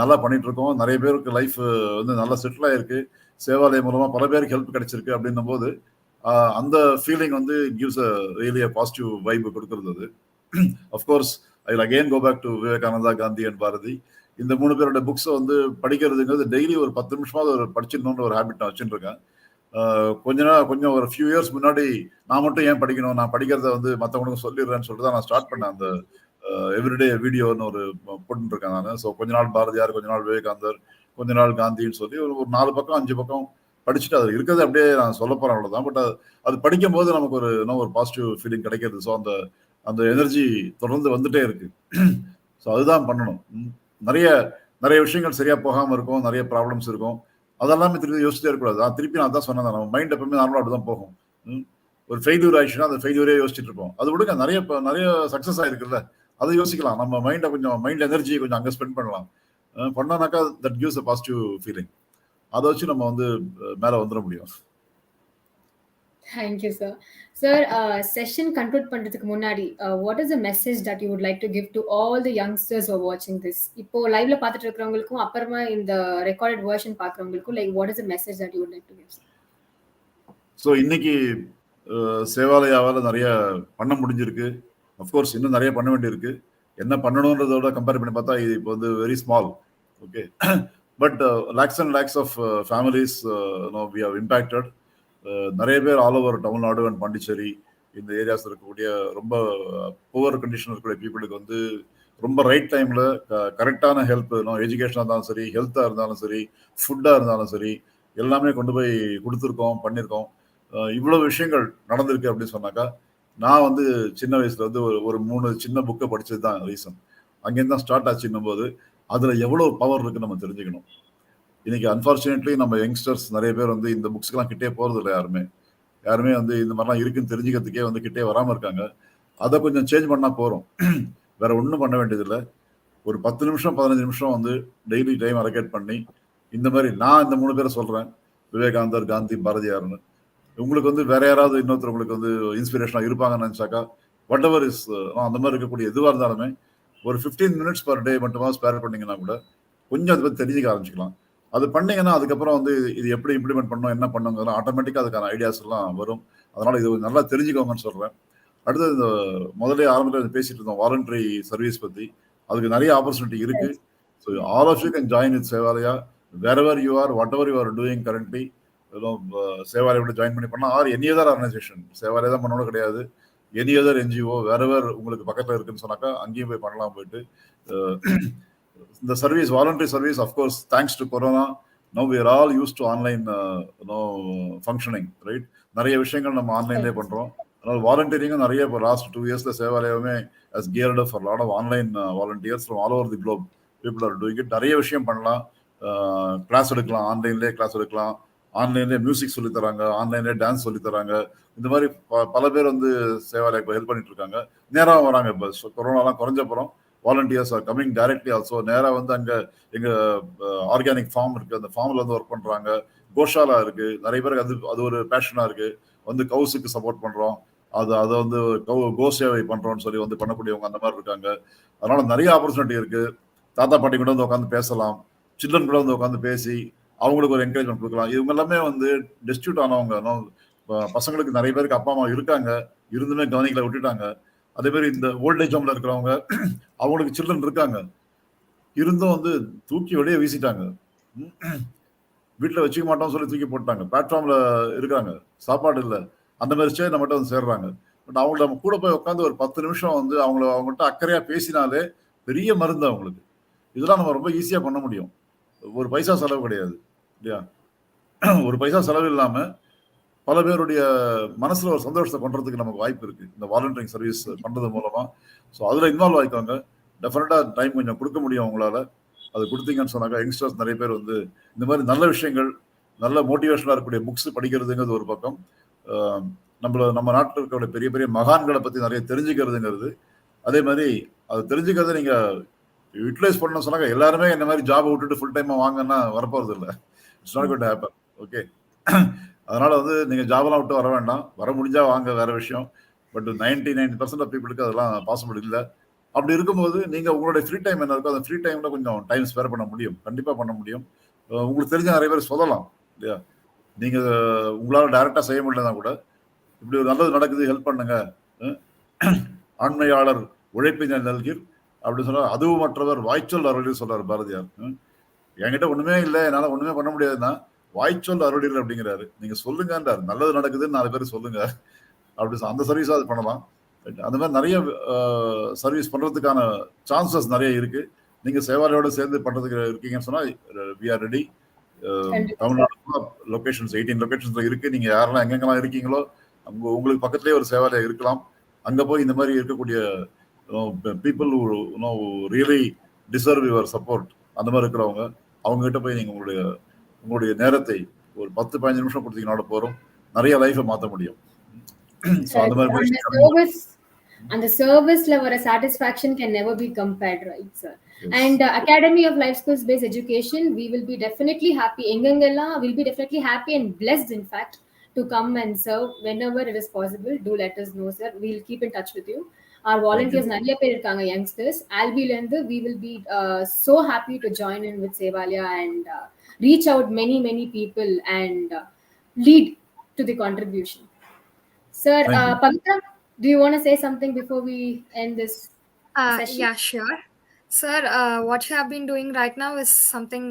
நல்லா பண்ணிட்டு இருக்கோம். நிறைய பேருக்கு லைஃப் வந்து நல்லா செட்டில் ஆயிருக்கு, சேவாலயம் மூலமாக பல பேருக்கு ஹெல்ப் கிடைச்சிருக்கு அப்படின்னும் போது அந்த ஃபீலிங் வந்து gives a really a positive vibe கொடுக்குறது அது. Of course I will again go back to Vivekananda, Gandhi and Bharathi. இந்த 3 பேரோட புக்ஸை வந்து படிக்கிறதுங்கிறது டெய்லி ஒரு 10 நிமிஷமாவது ஒரு படிச்சிடணுன்ற ஒரு ஹேபிட் நான் வச்சுட்டு இருக்கேன். கொஞ்சம் ஒரு ஃபியூ இயர்ஸ் முன்னாடி நான் மட்டும் ஏன் படிக்கணும், நான் படிக்கிறத வந்து மற்றவங்களுக்கு சொல்லிடுறேன்னு சொல்லிட்டு தான் நான் ஸ்டார்ட் பண்ணேன். அந்த எவ்ரிடே வீடியோன்னு ஒரு போட்டுருக்கேன் நான். ஸோ கொஞ்ச நாள் பாரதியார், கொஞ்ச நாள் விவேகானந்தர், கொஞ்ச நாள் காந்தின்னு சொல்லி ஒரு 4 பக்கம் 5 பக்கம் படிச்சுட்டு அது இருக்கிறது அப்படியே நான் சொல்ல போறேன், அவ்வளோதான். பட் அது படிக்கும் போது நமக்கு ஒரு பாசிட்டிவ் ஃபீலிங் கிடைக்கிறது. ஸோ அந்த அந்த எனர்ஜி தொடர்ந்து வந்துட்டே இருக்கு. ஸோ அதுதான் பண்ணணும். நிறைய நிறைய விஷயங்கள் சரியா போகாமல் இருக்கும், நிறைய ப்ராப்ளம்ஸ் இருக்கும். அதெல்லாமே திருப்பி யோசிச்சுட்டே இருக்கக்கூடாது. திருப்பி நான் தான் சொன்னேன், நம்ம மைண்ட் எப்பவுமே நார்மலாக அப்படிதான் போகும். ஒரு ஃபெயிலியூர் ஆயிடுச்சுன்னா அந்த ஃபெயிலியூரே யோசிச்சுட்டு இருப்போம். அது விடுங்க, நிறைய சக்ஸஸ் ஆயிருக்குல்ல, அதை யோசிக்கலாம். நம்ம மைண்ட் எனர்ஜியை கொஞ்சம் அங்கே ஸ்பெண்ட் பண்ணலாம். பண்ணானாக்கா that gives a positive feeling. அதை வச்சு நம்ம வந்து மேலே வந்துட முடியும்.
Thank you, sir. Sir, session conclude பண்றதுக்கு முன்னாடி what is the message that you would like to give to all the youngsters who are watching this? இப்போ லைவ்ல பார்த்துட்டு இருக்கிறவங்களுக்கும் அப்புறமா இந்த ரெக்கார்டட் வெர்ஷன் பார்க்குறவங்களுக்கும் what is the message that you would like to give?
So இன்னைக்கு சேவாலயாவால் நிறைய பண்ண முடிஞ்சிருக்கு. அஃப்கோர்ஸ் இன்னும் நிறைய பண்ண வேண்டியிருக்கு. என்ன பண்ணணுன்றதோட கம்பேர் பண்ணி பார்த்தா இது இப்போ வந்து very small. Okay, but lakhs and lakhs of families we have impacted. நிறைய பேர் all over Tamil Nadu and Pondicherry இந்த ஏரியாஸ் இருக்கக்கூடிய ரொம்ப புவர் கண்டிஷன் இருக்கக்கூடிய பீப்புளுக்கு வந்து ரொம்ப ரைட் டைமில் கரெக்டான ஹெல்ப், எஜுகேஷனாக இருந்தாலும் சரி, ஹெல்த்தாக இருந்தாலும் சரி, ஃபுட்டாக இருந்தாலும் சரி, எல்லாமே கொண்டு போய் கொடுத்துருக்கோம், பண்ணியிருக்கோம். இவ்வளவு விஷயங்கள் நடந்திருக்கு அப்படின்னு சொன்னாக்கா, நான் வந்து சின்ன வயசுல வந்து ஒரு 3 சின்ன புக்கை படிச்சது தான் ரீசன். அங்கேருந்து தான் ஸ்டார்ட் ஆச்சுன்னும் போது அதில் எவ்வளோ பவர் இருக்குன்னு நம்ம தெரிஞ்சுக்கணும். இன்னைக்கு அன்ஃபார்ச்சுனேட்லி நம்ம யங்ஸ்டர்ஸ் நிறைய பேர் வந்து இந்த புக்ஸ்க்கெல்லாம் கிட்டே போகிறது இல்லை. யாருமே வந்து இந்த மாதிரிலாம் இருக்குன்னு தெரிஞ்சுக்கிறதுக்கே வந்து கிட்டே வராமல் இருக்காங்க. அதை கொஞ்சம் சேஞ்ச் பண்ணால் போகிறோம், வேற ஒன்றும் பண்ண வேண்டியதில்லை. ஒரு 10 நிமிஷம் 15 நிமிஷம் வந்து டெய்லி டைம் அலோகேட் பண்ணி இந்த மாதிரி நான் இந்த 3 பேரை சொல்கிறேன், விவேகானந்தர், காந்தி, பாரதியார்னு. உங்களுக்கு வந்து வேற யாராவது இன்னொருத்தர் உங்களுக்கு வந்து இன்ஸ்பிரேஷனாக இருப்பாங்கன்னு நினச்சாக்கா, வாட் எவர் இஸ் அந்த மாதிரி இருக்கக்கூடிய எதுவாக இருந்தாலுமே ஒரு 15 மினிட்ஸ் பர் டே மட்டுமா ஸ்பேர் பண்ணிங்கன்னா கூட கொஞ்சம் அதை பற்றி தெரிஞ்சுக்க ஆரம்பிச்சிக்கலாம். அது பண்ணீங்கன்னா அதுக்கப்புறம் வந்து இது எப்படி இம்ப்ளிமெண்ட் பண்ணணும், என்ன பண்ணுங்கிறது ஆட்டோமேட்டிக்காக அதுக்கான ஐடியாஸ் எல்லாம் வரும். அதனால இது நல்லா தெரிஞ்சுக்கோங்கன்னு சொல்கிறேன். அடுத்தது இந்த முதல்ல ஆரம்பத்தில் பேசிட்டு இருந்தோம் வாலண்டரி சர்வீஸ் பற்றி. அதுக்கு நிறைய ஆப்பர்ச்சுனிட்டி இருக்கு. So all of you can join with Sevalaya wherever you are, whatever you are doing currently. சேவாலயோட ஜாயின் பண்ணி பண்ணலாம், or any other organisation. Sevalaya தான் பண்ணணும் கிடையாது, எனி அதர் என்ஜிஓ வேறவர் உங்களுக்கு பக்கத்தில் இருக்குன்னு சொன்னாக்கா அங்கேயும் போய் பண்ணலாம். போயிட்டு இந்த service, voluntary service, of course thanks to corona now we are all used to online functioning, right? நிறைய விஷயங்கள் நம்ம ஆன்லைன்லேயே பண்ணுறோம். அதனால் வாலண்டியரிங்கும் நிறைய இப்போ last 2 yearsல சேவாலயமே as geared up for a lot of online volunteers from all over the globe. People are doing it. நிறைய விஷயம் பண்ணலாம். கிளாஸ் எடுக்கலாம், ஆன்லைன்லேயே கிளாஸ் எடுக்கலாம், ஆன்லைன்லேயே மியூசிக் சொல்லி தராங்க, ஆன்லைன்லேயே டான்ஸ் சொல்லி தராங்க. இந்த மாதிரி பல பேர் வந்து சேவாலயம் ஹெல்ப் பண்ணிட்டு இருக்காங்க. நேராக வராங்க. இப்போ கொரோனாலாம் குறைஞ்சப்புறம் volunteers are coming directly also. நேராக வந்து அங்கே எங்கள் ஆர்கானிக் ஃபார்ம் இருக்குது, அந்த ஃபார்மில் வந்து ஒர்க் பண்ணுறாங்க. கோஷாலா இருக்குது, நிறைய பேருக்கு அது ஒரு பேஷனாக இருக்குது. வந்து கவுஸுக்கு சப்போர்ட் பண்ணுறோம், அதை வந்து கோ சேவை பண்ணுறோம்னு சொல்லி வந்து பண்ணக்கூடியவங்க அந்த மாதிரி இருக்காங்க. அதனால நிறைய ஆப்பர்ச்சுனிட்டி இருக்குது. தாத்தா பாட்டி கூட வந்து உட்காந்து பேசலாம், சில்ட்ரன் கூட வந்து உட்காந்து பேசி அவங்களுக்கு ஒரு என்கரேஜ்மெண்ட் கொடுக்கலாம். இவங்க எல்லாமே வந்து டெஸ்டியூட் ஆனவங்க. பசங்களுக்கு நிறைய பேருக்கு அப்பா அம்மா இருக்காங்க, இருந்துமே கவனிக்கல, விட்டுட்டாங்க. அதே மாதிரி இந்த ஓல்டேஜ் ஹோம்ல இருக்கிறவங்க அவங்களுக்கு சில்ட்ரன் இருக்காங்க, இருந்தும் வந்து தூக்கி வெளியே வீசிட்டாங்க. வீட்டில் வச்சுக்க மாட்டோம்னு சொல்லி தூக்கி போட்டாங்க. பிளாட்ஃபார்ம்ல இருக்காங்க, சாப்பாடு இல்லை, அந்த மாதிரி ஸ்டேஜ் நம்மகிட்ட வந்து சேர்றாங்க. பட் அவங்கள நம்ம கூட போய் உட்காந்து ஒரு 10 நிமிஷம் வந்து அவங்ககிட்ட அக்கறையா பேசினாலே பெரிய மருந்து அவங்களுக்கு. இதெல்லாம் நம்ம ரொம்ப ஈஸியா பண்ண முடியும். ஒரு பைசா செலவு கிடையாது இல்லையா? ஒரு பைசா செலவு இல்லாம பல பேருடைய மனசுல ஒரு சந்தோஷத்தை பண்றதுக்கு நமக்கு வாய்ப்பு இருக்கு இந்த வாலண்டியரிங் சர்வீஸ் பண்றது மூலமா. ஸோ அதுல இன்வால்வ் ஆயிக்கோங்க. டெஃபினட்டா டைம் கொஞ்சம் கொடுக்க முடியும் உங்களால. அது கொடுத்தீங்கன்னு சொன்னாங்க யங்ஸ்டர்ஸ் நிறைய பேர் வந்து இந்த மாதிரி நல்ல விஷயங்கள், நல்ல மோட்டிவேஷனா இருக்கக்கூடிய புக்ஸ் படிக்கிறதுங்கிறது ஒரு பக்கம். நம்ம நாட்டில் இருக்கக்கூடிய பெரிய பெரிய மகான்களை பத்தி நிறைய தெரிஞ்சுக்கிறதுங்கிறது, அதே மாதிரி அது தெரிஞ்சுக்கிறத நீங்க யூட்டிலைஸ் பண்ண சொன்னாங்க. எல்லாருமே இந்த மாதிரி ஜாப் விட்டுட்டு ஃபுல் டைமா வாங்கன்னா வரப்போறது இல்லை. It's not going to happen. Okay, அதனால வந்து நீங்க ஜாபெல்லாம் விட்டு வர வேண்டாம். வர முடிஞ்சா வாங்க, வேற விஷயம். பட் 99% ஆஃப் பீப்புளுக்கு அதெல்லாம் பாசிபிள் இல்லை. அப்படி இருக்கும்போது நீங்க உங்களுடைய ஃப்ரீ டைம் என்ன இருக்கோ அந்த ஃப்ரீ டைம்ல கொஞ்சம் டைம் ஸ்பேர் பண்ண முடியும், கண்டிப்பா பண்ண முடியும். உங்களுக்கு தெரிஞ்ச நிறைய பேர் சொல்லலாம் இல்லையா? நீங்க உங்களால டைரக்டா செய்ய முடியலன்னா கூட இப்படி ஒரு நல்லது நடக்குது, ஹெல்ப் பண்ணுங்க. ஆண்மையாளர் உழைப்பினர் நல்கிர் அப்படின்னு சொன்னா அதுவும் மற்றவர் வாய்ச்சொல் அருளில் சொல்றாரு பாரதியார். என்கிட்ட ஒண்ணுமே இல்லை, என்னால ஒண்ணுமே பண்ண முடியாதுன்னா வாய்ச்சொல் அருளில் அப்படிங்கிறாரு. நீங்க சொல்லுங்கன்றாரு, நல்லது நடக்குதுன்னு 4 பேர் சொல்லுங்க அப்படி அந்த சர்வீஸா அது பண்ணலாம். அந்த மாதிரி நிறைய சர்வீஸ் பண்றதுக்கான சான்சஸ் நிறைய இருக்கு. நீங்க சேவாலையோட சேர்ந்து பண்றதுக்கு இருக்கீங்கன்னு சொன்னா we are ready. Tamil Nadu locations 18 லொகேஷன்ஸ்ல இருக்கு. நீங்க யாரெல்லாம் எங்கெங்கெல்லாம் இருக்கீங்களோ உங்களுக்கு பக்கத்துலேயே ஒரு சேவாலயம் இருக்கலாம். அங்க போய் இந்த மாதிரி இருக்கக்கூடிய people really deserve your support, அந்த மாதிரி இருக்கிறவங்க அவங்க கிட்ட போய் நீங்க உங்களுடைய நேரத்தை ஒரு 10-15 நிமிஷம் கொடுத்தீங்கனால போறோம், நிறைய லைஃபை மாற்ற முடியும்.
And the service level satisfaction can never be compared, right, sir? Yes. And Academy of Life Skills Based Education, we will be definitely happy. Engangella will be definitely happy and blessed, in fact, to come and serve whenever it is possible. Do let us know, sir. We'll keep in touch with you. Our volunteers, nariya per irukanga, youngsters. Albilende, we will be so happy to join in with Sevalaya and reach out many people and lead to the contribution. Sir, Pavitra, do you want to say something before we end this session?
Yeah, sure. Sir, what you have been doing right now is something,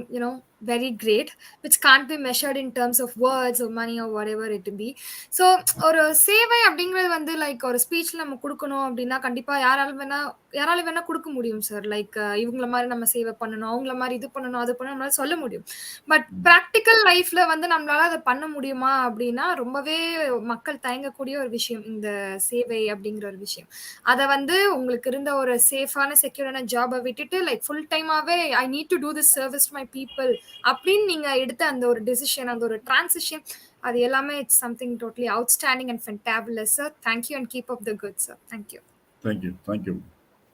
very great, which can't be measured in terms of words or money or whatever it be. So, ஒரு சேவை அப்படிங்கிறது வந்து like ஒரு ஸ்பீச்ல நம்ம கொடுக்கணும் அப்படின்னா கண்டிப்பா யாரால வேணா கொடுக்க முடியும் சார். லைக் இவங்கள மாதிரி நம்ம சேவை பண்ணணும், அவங்கள மாதிரி இது பண்ணணும், அது பண்ணணும், நம்மளால சொல்ல முடியும். பட் ப்ராக்டிக்கல் லைஃப்ல வந்து நம்மளால அதை பண்ண முடியுமா அப்படின்னா ரொம்பவே மக்கள் தயங்கக்கூடிய ஒரு விஷயம் இந்த சேவை அப்படிங்கிற ஒரு விஷயம். அதை வந்து உங்களுக்கு இருந்த ஒரு சேஃபான செக்யூரான ஜாபை விட்டுட்டு லைக் ஃபுல் டைமாவே I need to do this service to my people அப்படின்னு நீங்க எடுத்த அந்த ஒரு டிசிஷன், அந்த ஒரு டிரான்சிஷன், அது எல்லாமே it's something totally outstanding and ஃபென்டபிளஸ் sir. Thank you and keep up the good sir. Thank you.
Thank you.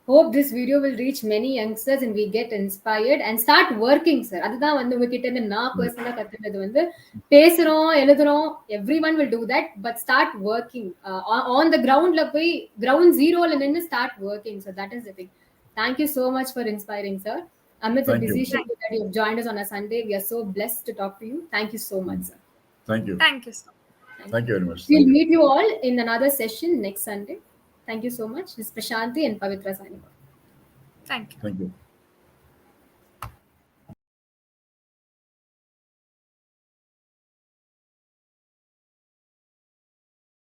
Hope this video will reach many youngsters and we get inspired and start working, sir. அதுதான் வந்து உங்ககிட்ட இருந்து நான் பர்சனலா கத்துக்கிறது வந்து பேசுறோம், எழுதுறோம், everyone will do that, but start working on the groundல போய் ground zeroல நின்னு start working. So that is the thing. Thank you so much for inspiring, sir. Amidst a busy schedule that you have joined us on a Sunday, we are so blessed to talk to you. Thank you so much, sir.
Thank you.
Thank you, sir.
Thank you very much.
We'll meet you all in another session next Sunday. Thank you so much. This is Prashanti and Pavitra signing off.
Thank you.
Thank you.